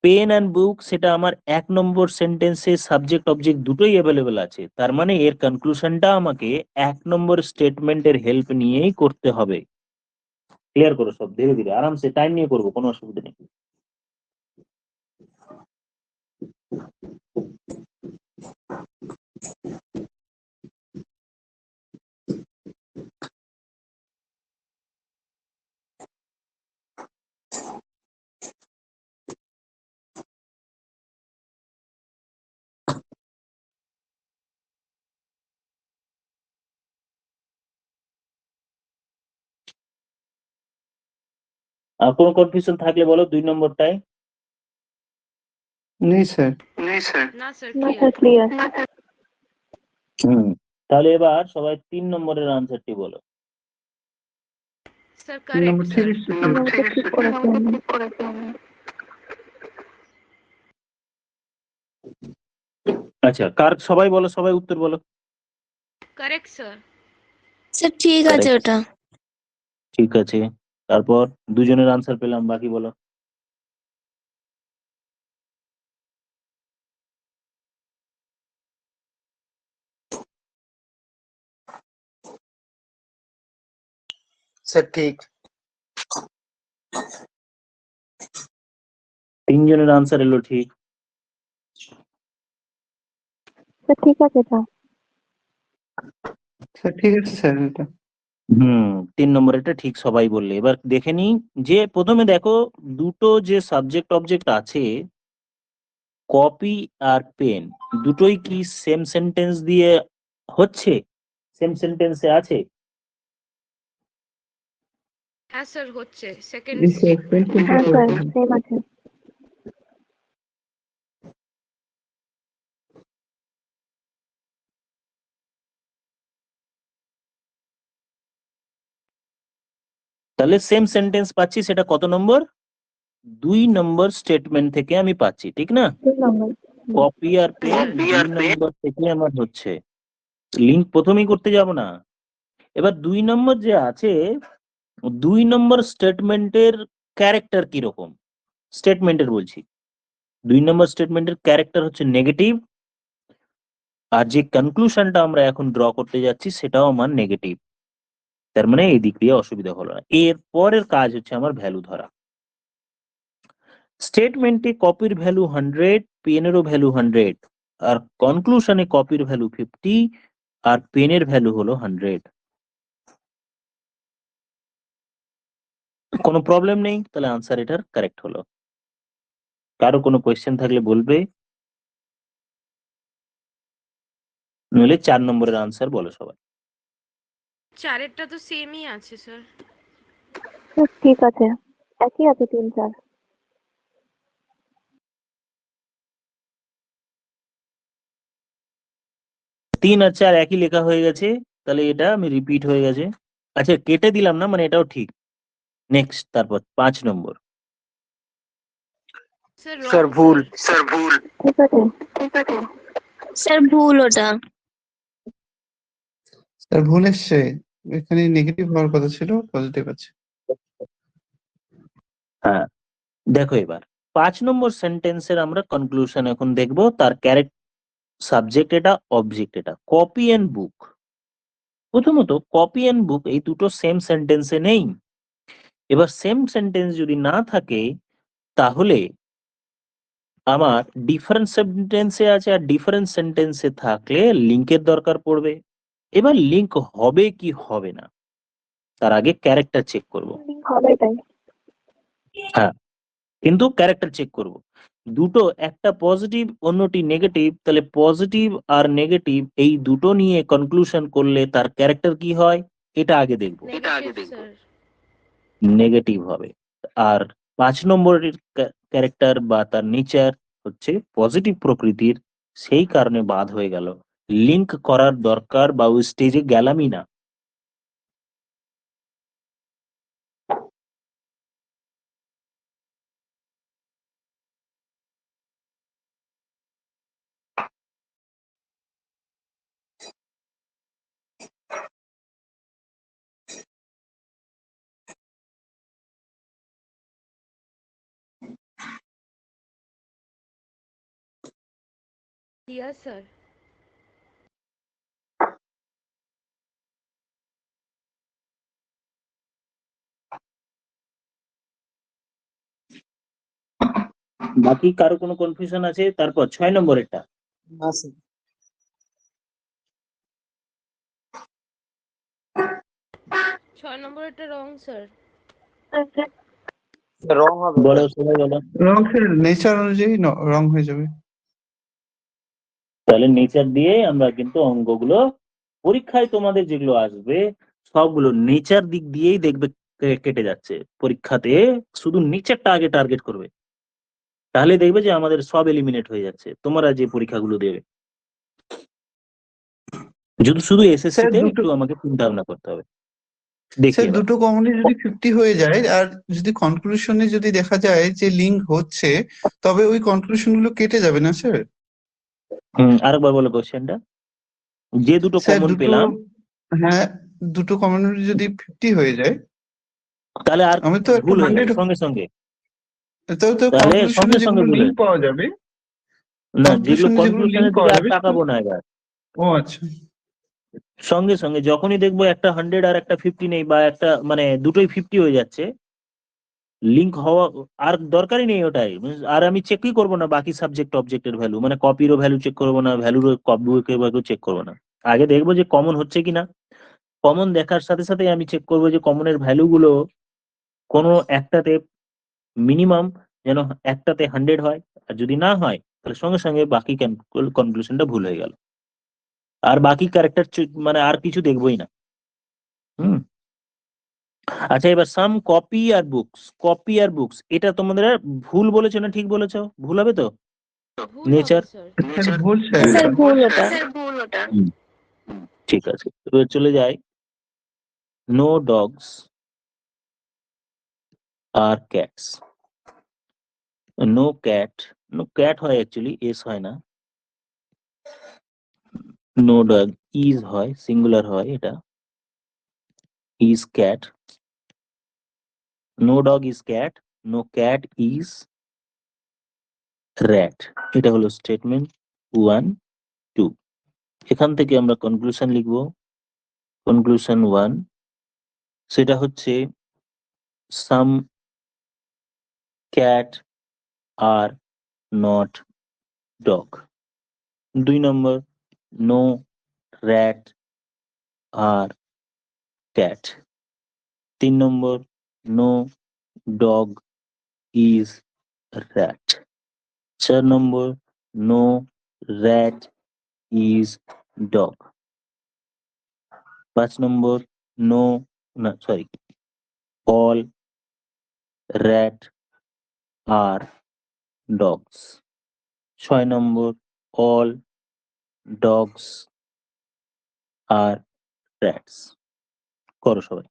[SPEAKER 1] পেন অ্যান্ড বুক সেটা আমার 1 নম্বর সেন্টেন্সে সাবজেক্ট অবজেক্ট দুটোই অ্যাভেলেবেল আছে, তার মানে এর কনক্লুশনটা আমাকে 1 নম্বর স্টেটমেন্টের হেল্প নিয়েই করতে হবে। ক্লিয়ার করো সব, ধীরে ধীরে আরামসে টাইম নিয়ে করবো, কোনো অসুবিধা নেই। আর কোনো কনফিউশন থাকলে বলো 2 নম্বরটায়।
[SPEAKER 5] নেই স্যার।
[SPEAKER 4] না স্যার
[SPEAKER 2] না
[SPEAKER 4] ক্লিয়ার।
[SPEAKER 2] Sir clear.
[SPEAKER 1] তাহলে এবার সবাই 3 নম্বরের আনসারটি বলো।
[SPEAKER 4] স্যার
[SPEAKER 5] 3 নম্বর
[SPEAKER 4] কারেক্ট
[SPEAKER 5] ঠিক
[SPEAKER 4] স্যার।
[SPEAKER 5] আছে
[SPEAKER 2] নম্বরটা ঠিক করেছি আমি।
[SPEAKER 1] আচ্ছা, কার সবাই বলো, সবাই উত্তর বলো।
[SPEAKER 4] Correct sir.
[SPEAKER 6] স্যার ঠিক আছে
[SPEAKER 1] Correct.
[SPEAKER 6] ওটা।
[SPEAKER 1] ঠিক আছে, তারপর দুজনের আনসার পেলাম, বাকি বলো।
[SPEAKER 3] স্যার ঠিক।
[SPEAKER 1] 3 জনের আনসার এলো ঠিক।
[SPEAKER 2] স্যার ঠিক আছে এটা।
[SPEAKER 5] স্যার ঠিক আছে স্যার এটা।
[SPEAKER 1] 3 নম্বর এটা ঠিক সবাই বললে। এবার দেখে নি যে প্রথমে দেখো দুটো যে সাবজেক্ট অবজেক্ট আছে, কপি আর পেন, দুটোই কি সেম সেন্টেন্স দিয়ে হচ্ছে, সেম সেন্টেন্সে আছে?
[SPEAKER 4] হ্যাঁ স্যার হচ্ছে সেকেন্ড
[SPEAKER 5] জি স্যার,
[SPEAKER 4] স্টেটমেন্ট।
[SPEAKER 2] হ্যাঁ স্যার সেম আছে।
[SPEAKER 1] তাহলে সেম সেন্টেন্স পাচ্ছি, সেটা কত নম্বর? 2 নম্বর স্টেটমেন্ট থেকে আমি পাচ্ছি, ঠিক না?
[SPEAKER 2] 2 নম্বর।
[SPEAKER 1] কপি আর পেন 2 নম্বর থেকে আমার হচ্ছে, লিঙ্ক প্রথমেই করতে যাব না। এবার 2 নম্বর যে আছে, 2 নম্বর স্টেটমেন্টের ক্যারেক্টার কিরকম, স্টেটমেন্টের বলছি, 2 নম্বর স্টেটমেন্টের ক্যারেক্টার হচ্ছে নেগেটিভ, আর যে কনক্লুশনটা আমরা এখন ড্র করতে যাচ্ছি সেটাও আমার নেগেটিভ। তার মানে এই দিক দিয়ে অসুবিধা হলো না। এর পরের কাজ হচ্ছে আমার ভ্যালু ধরা। স্টেটমেন্টে কপির ভ্যালু 100, পেনেরও ভ্যালু 100, আর কনক্লুশনে কপির ভ্যালু 50 আর পেনের ভ্যালু হলো 100। কোনো প্রবলেম নেই, তাহলে আনসার এটার কারেক্ট হলো। কারো কোনো কোয়েশ্চেন থাকলে বলবে, নইলে 4 নম্বরের আনসার বলো সবাই।
[SPEAKER 4] চারেরটা তো সেমই আছে স্যার।
[SPEAKER 2] স্যার ঠিক আছে, একই আছে 3 4।
[SPEAKER 1] 3 আর 4 একই লেখা হয়ে গেছে, তাহলে এটা আমি রিপিট হয়ে গেছে। আচ্ছা কেটে দিলাম না, মানে এটাও ঠিক। নেক্সট, তারপর 5 নম্বর।
[SPEAKER 4] স্যার
[SPEAKER 3] স্যার
[SPEAKER 4] রং
[SPEAKER 3] ভুল।
[SPEAKER 2] ঠিক আছে।
[SPEAKER 6] স্যার ভুল ওটা।
[SPEAKER 5] স্যার ভুল এসছে, এখানে নেগেটিভ হওয়ার কথা ছিল, পজিটিভ আছে।
[SPEAKER 1] হ্যাঁ, দেখো এবার 5 নম্বর সেন্টেন্সের আমরা কনক্লুশন এখন দেখবো, তার ক্যারেক্ট, সাবজেক্ট এটা, অবজেক্ট এটা। কপি এন্ড বুক, প্রথমত কপি এন্ড বুক এই দুটো সেম সেন্টেন্সে নেই। এবার সেম সেন্টেন্স যদি না থাকে, তাহলে আমার ডিফারেন্ট সেন্টেন্সে আছে, আর ডিফারেন্ট সেন্টেন্সে থাকলে লিঙ্কের দরকার পড়বে। এবার লিঙ্ক হবে কি হবে না, তার আগে ক্যারেক্টার চেক করব।
[SPEAKER 2] লিঙ্ক হবে তাই।
[SPEAKER 1] হ্যাঁ, কিন্তু ক্যারেক্টার চেক করব। দুটো, একটা পজিটিভ অন্যটি নেগেটিভ, তাহলে পজিটিভ আর নেগেটিভ এই দুটো নিয়ে কনক্লুশন করলে তার ক্যারেক্টার কি হয় এটা আগে দেখব।
[SPEAKER 4] Negative sir.
[SPEAKER 1] নেগেটিভ হবে। আর 5 নম্বরের ক্যারেক্টার বা তার নেচার হচ্ছে পজিটিভ প্রকৃতির, সেই কারণে বাদ হয়ে গেল, লিংক করার দরকার বা ওই স্টেজে গেলামই না।
[SPEAKER 4] Yes, sir.
[SPEAKER 1] বাকি কারো কোনো কনফিউশন আছে? তারপর 6 নম্বরেরটা।
[SPEAKER 3] না স্যার।
[SPEAKER 4] 6 নম্বরেরটা রং, স্যার।
[SPEAKER 3] রং হবে
[SPEAKER 1] বলো সবাই বলো।
[SPEAKER 5] রং স্যার নেচার অনুযায়ী রং হয়ে যাবে।
[SPEAKER 1] তাহলে নেচার দিয়ে আমরা কিন্তু অঙ্কগুলো পরীক্ষায় তোমাদের যেগুলো আসবে সবগুলো নেচার দিক দিয়েই দেখবে কেটে যাচ্ছে। পরীক্ষাতে শুধু নেচারটা আগে টার্গেট করবে, তাহলে দেখবে যে আমাদের সব এলিমিনেট হয়ে যাচ্ছে তোমরা যে পরীক্ষাগুলো দেবে। শুধু শুধু এসএসসি
[SPEAKER 5] স্যার
[SPEAKER 1] তে
[SPEAKER 5] দুটো
[SPEAKER 1] একটু আমাকে চিন্তা ভাবনা করতে হবে। দেখি
[SPEAKER 5] স্যার
[SPEAKER 1] এবার
[SPEAKER 5] দুটো কমনে যদি 50 হয়ে যায় আর যদি কনক্লুশনে যদি দেখা যায় যে লিঙ্ক হচ্ছে, তবে ওই কনক্লুশন গুলো কেটে যাবে না স্যার?
[SPEAKER 1] আরেকবার বলো কোশ্চেনটা। যে দুটো
[SPEAKER 5] স্যার
[SPEAKER 1] কমন
[SPEAKER 5] দুটো,
[SPEAKER 1] পেলাম
[SPEAKER 5] হ্যাঁ, দুটো কমন যদি 50 হয়ে যায়,
[SPEAKER 1] তাহলে আর
[SPEAKER 5] আমি তো একটা
[SPEAKER 1] ভুল হয়ে
[SPEAKER 5] 100,
[SPEAKER 1] যাবে সঙ্গে সঙ্গে।
[SPEAKER 5] তাও তো
[SPEAKER 1] তাহলে
[SPEAKER 5] কনক্লুশনে
[SPEAKER 1] সঙ্গে সঙ্গে
[SPEAKER 5] যেগুলো
[SPEAKER 1] ভুল
[SPEAKER 5] লিঙ্ক
[SPEAKER 1] হয়ে
[SPEAKER 5] পাওয়া যাবে,
[SPEAKER 1] না, যেগুলো
[SPEAKER 5] কনক্লুশনে যেগুলো লিঙ্ক
[SPEAKER 1] কনক্লুশনের দিকে
[SPEAKER 5] পাওয়া
[SPEAKER 1] আর
[SPEAKER 5] যাবে
[SPEAKER 1] তাকাবো না এবার।
[SPEAKER 5] ও আচ্ছা।
[SPEAKER 1] সঙ্গে সঙ্গে যখনই দেখবো একটা 100 আর একটা 50 নেই, বা একটা মানে দুটোই 50 হয়ে যাচ্ছে, লিঙ্ক হওয়া আর দরকারই নেই ওটাই। আর আমি চেকই করবো না বাকি সাবজেক্ট অবজেক্টের ভ্যালু, মানে কপিরও ভ্যালু চেক করবো না, ভ্যালুর ভ্যালু চেক করবো না। আগে দেখবো যে কমন হচ্ছে কিনা। কমন দেখার সাথে সাথে আমি চেক করবো যে কমনের ভ্যালু গুলো কোনো একটাতে মিনিমাম যেন একটাতে 100 হয়, আর যদি না হয় তাহলে সঙ্গে সঙ্গে বাকি কনক্লুশনটা ভুল হয়ে গেল। আর বাকি ক্যারেক্টার মানে আর কিছু দেখবোই না। হুম। আচ্ছা, এবার সাম কপি আর বুকস। কপি আর বুকস এটা তোমাদের ভুল বলেছো না ঠিক বলেছো? ভুল হবে তো?
[SPEAKER 4] ভুল হবে,
[SPEAKER 1] নেচার।
[SPEAKER 4] স্যার।
[SPEAKER 5] স্যার ভুল স্যার
[SPEAKER 6] স্যার
[SPEAKER 5] এটা।
[SPEAKER 6] ভুল ওটা।
[SPEAKER 1] ঠিক আছে, এবার চলে যাই। No dogs are cats. No cat, no cat হয় অ্যাকচুয়ালি, এস হয় না। নো ডগ ইজ হয়, সিঙ্গুলার হয় এটা, is cat. No dog is cat, no cat is rat. এটা হলো স্টেটমেন্ট 1, 2। এখান থেকে আমরা কনক্লুশন লিখবো। কনক্লুশন 1 সেটা হচ্ছে some cat are not dog. 2 number, no rat are cat. 3 number, no dog is rat. 4 number, no rat is dog. 5 number, no, না sorry, all rat are dogs. 6 number, all dogs are rats. করো সবাই।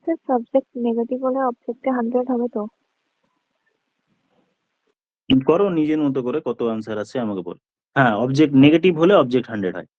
[SPEAKER 2] Sir subject negative হলে অবজেক্টে 100 হবে তো?
[SPEAKER 1] করো নিজের মতো করে, কত আনসার আছে আমাকে বল। হ্যাঁ, অবজেক্ট নেগেটিভ হলে অবজেক্ট 100 হয়।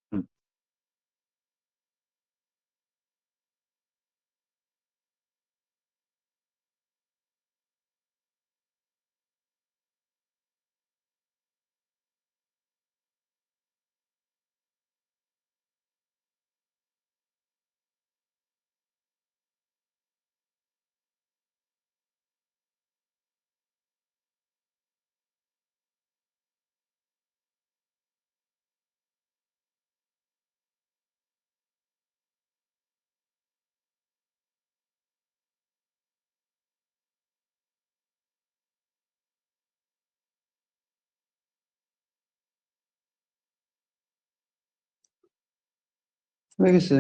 [SPEAKER 5] হয়ে গেছে।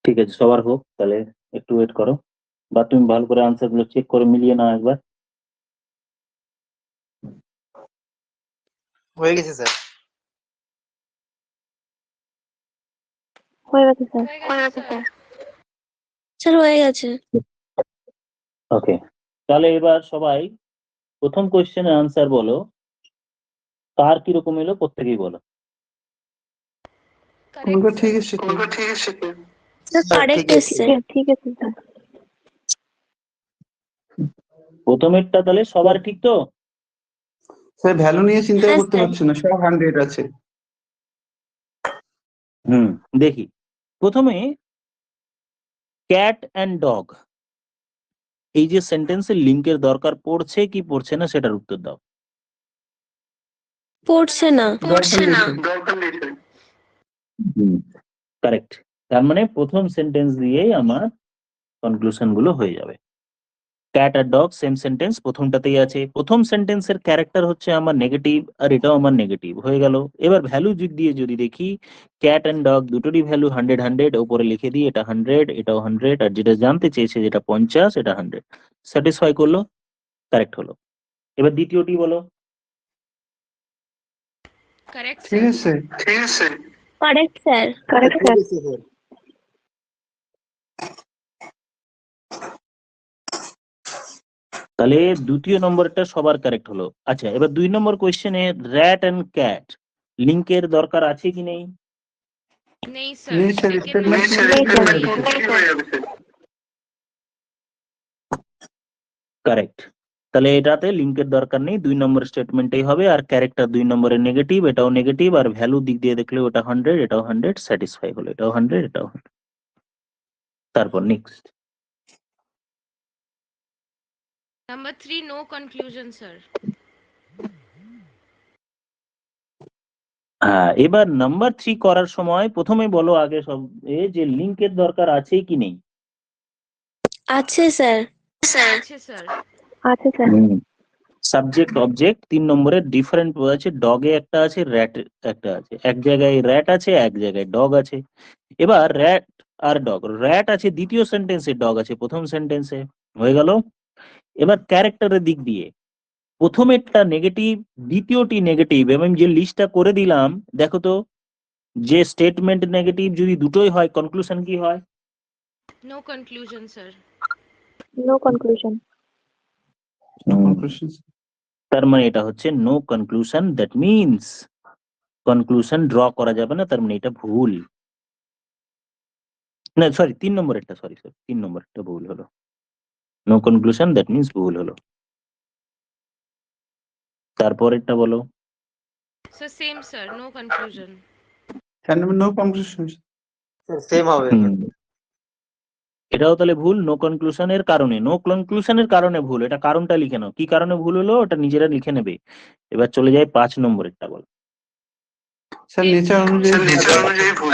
[SPEAKER 1] ঠিক আছে, সবার হোক, তাহলে একটু ওয়েট করো, বা তুমি ভালো করে আনসার গুলো চেক করে মিলিয়ে নাও একবার।
[SPEAKER 3] হয়ে গেছে স্যার।
[SPEAKER 2] হয়ে গেছে স্যার।
[SPEAKER 4] হয়ে গেছে স্যার।
[SPEAKER 6] স্যার হয়ে গেছে।
[SPEAKER 1] ওকে, তাহলে এবার সবাই প্রথম কোয়েশ্চেনের আনসার বলো, কার কিরকম এলো প্রত্যেকেই বলো।
[SPEAKER 5] কোনটা
[SPEAKER 4] Correct,
[SPEAKER 5] ঠিক
[SPEAKER 4] sir.
[SPEAKER 5] এসেছে?
[SPEAKER 6] স্যার
[SPEAKER 3] স্যার
[SPEAKER 6] কারেক্ট
[SPEAKER 3] ঠিক
[SPEAKER 6] এসছে।
[SPEAKER 2] ঠিক আছে স্যার।
[SPEAKER 1] প্রথমেরটা তাহলে সবার ঠিক তো?
[SPEAKER 5] স্যার ভ্যালু নিয়ে চিন্তা
[SPEAKER 6] হ্যাঁ,
[SPEAKER 5] করতে
[SPEAKER 6] স্যার।
[SPEAKER 5] হচ্ছে না, সব 100 আছে।
[SPEAKER 1] দেখি, প্রথমে ক্যাট অ্যান্ড ডগ, এই যে সেন্টেন্সের লিঙ্কের দরকার পড়ছে কি পড়ছে না সেটার উত্তর দাও।
[SPEAKER 6] পড়ছে না।
[SPEAKER 5] দরকার নেই স্যার।
[SPEAKER 1] কারেক্ট, তার মানে প্রথম সেন্টেন্স দিয়েই আমার কনক্লুশন গুলো হয়ে যাবে। ক্যাট আর ডগ সেম সেন্টেন্স, প্রথমটাতেই আছে, প্রথম সেন্টেন্সের ক্যারেক্টার হচ্ছে আমার নেগেটিভ আর এটাও আমার নেগেটিভ হয়ে গেল। এবার ভ্যালু দিয়ে যদি দেখি, ক্যাট অ্যান্ড ডগ দুটোরই ভ্যালু 100 ওপরে লিখে দিই, এটা 100 এটাও 100, আর যেটা জানতে চেয়েছে যেটা 50 এটা 100, স্যাটিসফাই করলো, কারেক্ট হলো। এবার দ্বিতীয়টি বলো।
[SPEAKER 4] Correct,
[SPEAKER 5] ঠিক
[SPEAKER 4] sir.
[SPEAKER 5] আছে।
[SPEAKER 6] Correct sir.
[SPEAKER 2] Correct sir.
[SPEAKER 1] তাহলে দ্বিতীয় নম্বরটা সবার কারেক্ট হলো। আচ্ছা, এবার 2 নম্বর কোয়েশ্চেনে র্যাট অ্যান্ড ক্যাট লিঙ্কের দরকার আছে কি নেই?
[SPEAKER 4] নেই স্যার,
[SPEAKER 5] নেই স্যার,
[SPEAKER 4] second
[SPEAKER 5] স্টেটমেন্ট হয়ে যাবে স্যার।
[SPEAKER 1] কারেক্ট, তাহলে এটাতে লিঙ্কের দরকার নেই, 2 নম্বর স্টেটমেন্টেই হবে। আর ক্যারেক্টার 2 নম্বরের নেগেটিভ, এটাও নেগেটিভ, আর ভ্যালু দিক দিয়ে দেখলে ওটা 100 এটাও 100, স্যাটিসফাই হলো, এটাও 100 এটাও 100। তারপর next.
[SPEAKER 4] number 3, no conclusion, sir.
[SPEAKER 1] হ্যাঁ, এবার নাম্বার 3 করার সময় প্রথমে বলো আগে সব যে লিঙ্কের দরকার আছে কি নেই?
[SPEAKER 6] আছে স্যার।
[SPEAKER 4] আছে স্যার।
[SPEAKER 2] আছে স্যার।
[SPEAKER 1] সাবজেক্ট অবজেক্ট 3 নম্বরের ডিফারেন্ট আছে, ডগে একটা আছে, র্যাট একটা আছে, এক জায়গায় র্যাট আছে এক জায়গায় ডগ আছে। এবার র্যাট আর ডগ, র্যাট আছে দ্বিতীয় সেন্টেন্সে, ডগ আছে প্রথম সেন্টেন্সে, হয়ে গেল। এবার ক্যারেক্টারের দিক দিয়ে প্রথমেরটা নেগেটিভ, দ্বিতীয়টি নেগেটিভ, এবং যে লিস্টটা করে দিলাম দেখো তো, যে স্টেটমেন্ট নেগেটিভ যদি দুটোই হয় কনক্লুশন কি হয়?
[SPEAKER 4] No conclusion, sir.
[SPEAKER 2] No conclusion.
[SPEAKER 5] Conclusion.
[SPEAKER 1] তার মানে এটা হচ্ছে no conclusion, that means conclusion draw করা যাবে না, তার মানে এটা ভুল। না সরি, 3 নম্বরেরটা, সরি 3 নম্বরেরটা ভুল হলো, নো কনক্লুশন দ্যাট মিনস ভুল হলো। তারপরেরটা বলো।
[SPEAKER 4] So same, sir. No conclusion.
[SPEAKER 5] No conclusion.
[SPEAKER 3] Same হবে।
[SPEAKER 1] হুম, এটাও তাহলে ভুল, নো কনক্লুশনের কারণে, নো কনক্লুশনের কারণে ভুল, এটা কারণটা লিখে নাও, কি কারণে ভুল হলো ওটা নিজেরা লিখে নেবে। এবার চলে যায় 5 নম্বরেরটা বলো।
[SPEAKER 5] স্যার নেচার অনুযায়ী ভুল।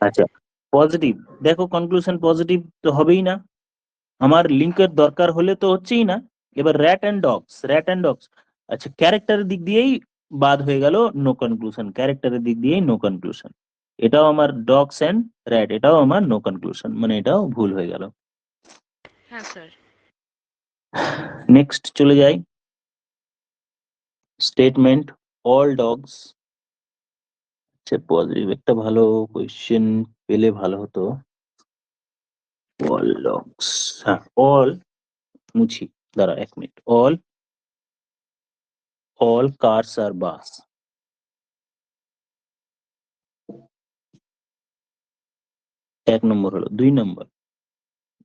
[SPEAKER 1] আচ্ছা, পজিটিভ, দেখো কনক্লুশন পজিটিভ তো হবেই না, আমার লিঙ্কের দরকার হলে তো হচ্ছেই না। এবার র্যাট অ্যান্ড ডগস, আচ্ছা ক্যারেক্টারের দিক দিয়েই বাদ হয়ে গেল, নো কনক্লুশন, ক্যারেক্টারের দিক দিয়েই নো কনক্লুশন। এটাও আমার ডগস অ্যান্ড র্যাট, এটাও আমার নো কনক্লুশন, মানে এটাও ভুল হয়ে গেল।
[SPEAKER 4] হ্যাঁ স্যার।
[SPEAKER 1] নেক্সট চলে যাই, স্টেটমেন্ট অল ডগস। আচ্ছা, পজিটিভ একটা ভালো কোয়েশ্চেন পেলে ভালো হতো। অল ডগস, হ্যাঁ অল, মুছি, দাঁড়া 1 minute, all cars are bus. এক নম্বর হলো। 2 number,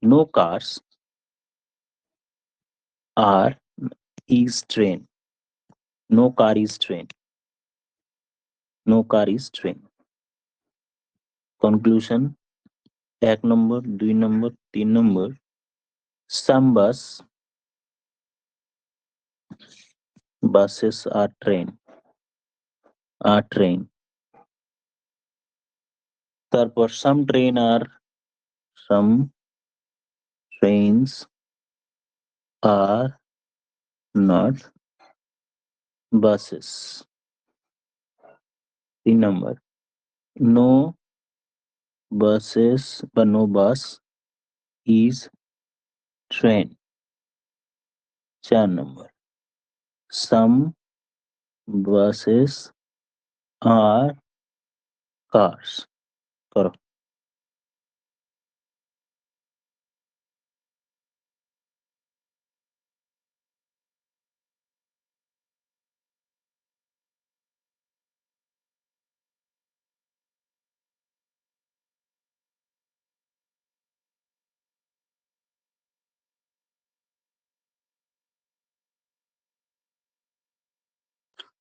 [SPEAKER 1] no cars are is train, no car is train, no car is train. Conclusion 1 number 2 number 3 number, some buses are train, তারপর some trains are not buses. 3 number, no buses but no bus is train. 4 number. Some buses are cars. করো।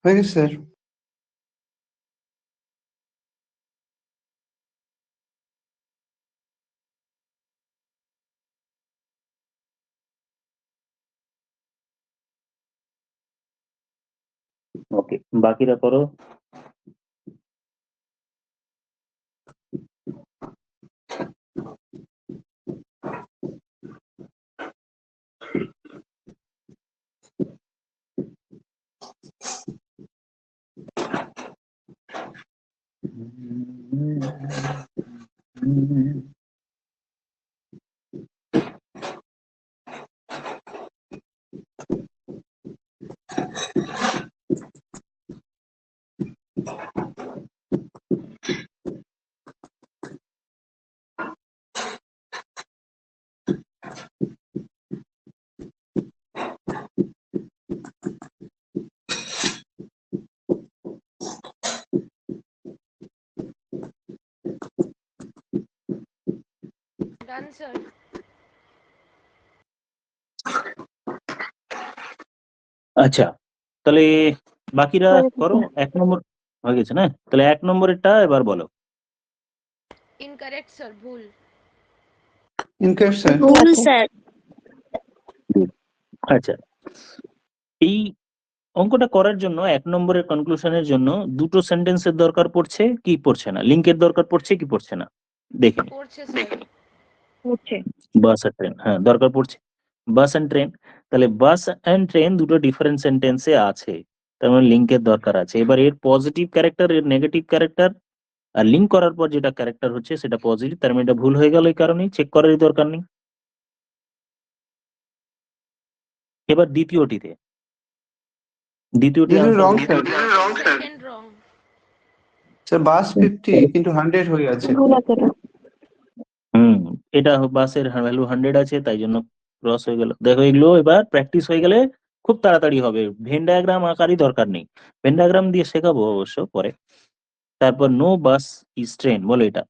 [SPEAKER 5] হয়ে গেছে sir.
[SPEAKER 1] ওকে, বাকিরা করো।
[SPEAKER 4] Done, sir.
[SPEAKER 1] আচ্ছা, তাহলে বাকিরা
[SPEAKER 2] হয়ে গেছে,
[SPEAKER 1] করো।
[SPEAKER 2] স্যার।
[SPEAKER 1] 1 নম্বর হয়ে গেছে না? তাহলে 1 নম্বরেরটা এবার বলো।
[SPEAKER 4] Incorrect, sir. ভুল।
[SPEAKER 5] Incorrect sir.
[SPEAKER 6] ভুল
[SPEAKER 2] আছে।
[SPEAKER 6] স্যার।
[SPEAKER 1] আচ্ছা, এই অঙ্কটা করার জন্য 1 নম্বরের কনক্লুশনের জন্য দুটো সেন্টেন্সের দরকার পড়ছে কি পড়ছে না, লিঙ্কের দরকার পড়ছে কি পড়ছে না দেখে নিই।
[SPEAKER 4] পড়ছে, স্যার।
[SPEAKER 2] হচ্ছে।
[SPEAKER 1] বাস আর ট্রেন, হ্যাঁ দরকার পড়ছে। বাস অ্যান্ড ট্রেন, তাহলে বাস অ্যান্ড ট্রেন দুটো ডিফারেন্ট সেন্টেন্সে আছে, তার মানে লিঙ্কের দরকার আছে। এবার এর পজিটিভ ক্যারেক্টার, এর নেগেটিভ ক্যারেক্টার, আর লিঙ্ক করার পর যেটা ক্যারেক্টার হচ্ছে সেটা পজিটিভ, তার মানে এটা ভুল হয়ে গেল, এই কারণেই চেক করারই দরকার নেই। এবার দ্বিতীয়টিতে, দ্বিতীয়টি
[SPEAKER 5] wrong
[SPEAKER 1] answer
[SPEAKER 5] sir.
[SPEAKER 4] Second wrong.
[SPEAKER 5] Sir বাস 50 কিন্তু 100 হয়ে আছে।
[SPEAKER 2] ভুল আছে এটা।
[SPEAKER 1] হুম, এটা বাসের ভ্যালু 100 আছে, তাই জন্য ক্রস হয়ে গেল। দেখো এগুলো এবার প্র্যাকটিস হয়ে গেলে খুব তাড়াতাড়ি হবে, ভেন ডায়াগ্রাম আঁকারই দরকার নেই, ভেন ডায়াগ্রাম দিয়ে শেখাবো অবশ্য পরে। তারপর নো বাস ইজ ট্রেন, বলো এটা।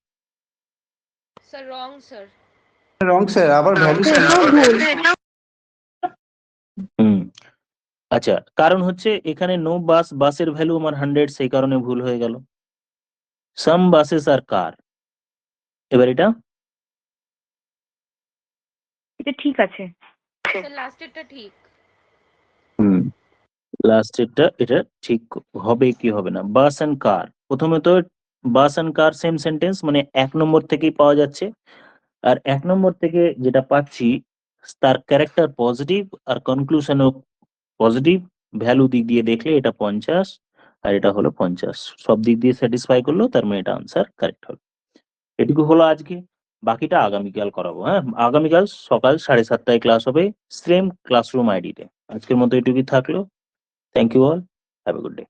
[SPEAKER 4] Sir, wrong, sir.
[SPEAKER 5] Wrong sir, আবার ভ্যালু স্যার।
[SPEAKER 2] এটাও ভুল।
[SPEAKER 1] হুম, আচ্ছা, কারণ হচ্ছে এখানে নো বাস, বাসের ভ্যালু আমার 100, সেই কারণে ভুল হয়ে গেল। সাম বাসেস আর কার, এবার এটা
[SPEAKER 2] এটা ঠিক আছে।
[SPEAKER 4] Sir, last এটা ঠিক।
[SPEAKER 1] হুম, লাস্টেরটা এটা ঠিক হবে কি হবে না। বাস অ্যান্ড কার, প্রথমে তো বাস অ্যান্ড কার সেম সেন্টেন্স, মানে 1 নম্বর থেকেই পাওয়া যাচ্ছে। আর 1 নম্বর থেকে যেটা পাচ্ছি তার ক্যারেক্টার পজিটিভ আর কনক্লুশনও পজিটিভ, ভ্যালু দিক দিয়ে দেখলে এটা 50 আর এটা হলো 50, সব দিক দিয়ে স্যাটিসফাই করলো, তার মানে এটা আনসার কারেক্ট হলো। এটুকু হলো আজকে, বাকিটা আগামীকাল করাবো। হ্যাঁ, আগামীকাল সকাল 7:30টায় ক্লাস হবে, সেম ক্লাসরুম আইডিতে। আজকের মতো এটুকুই থাকলো। Thank you all, have a good day.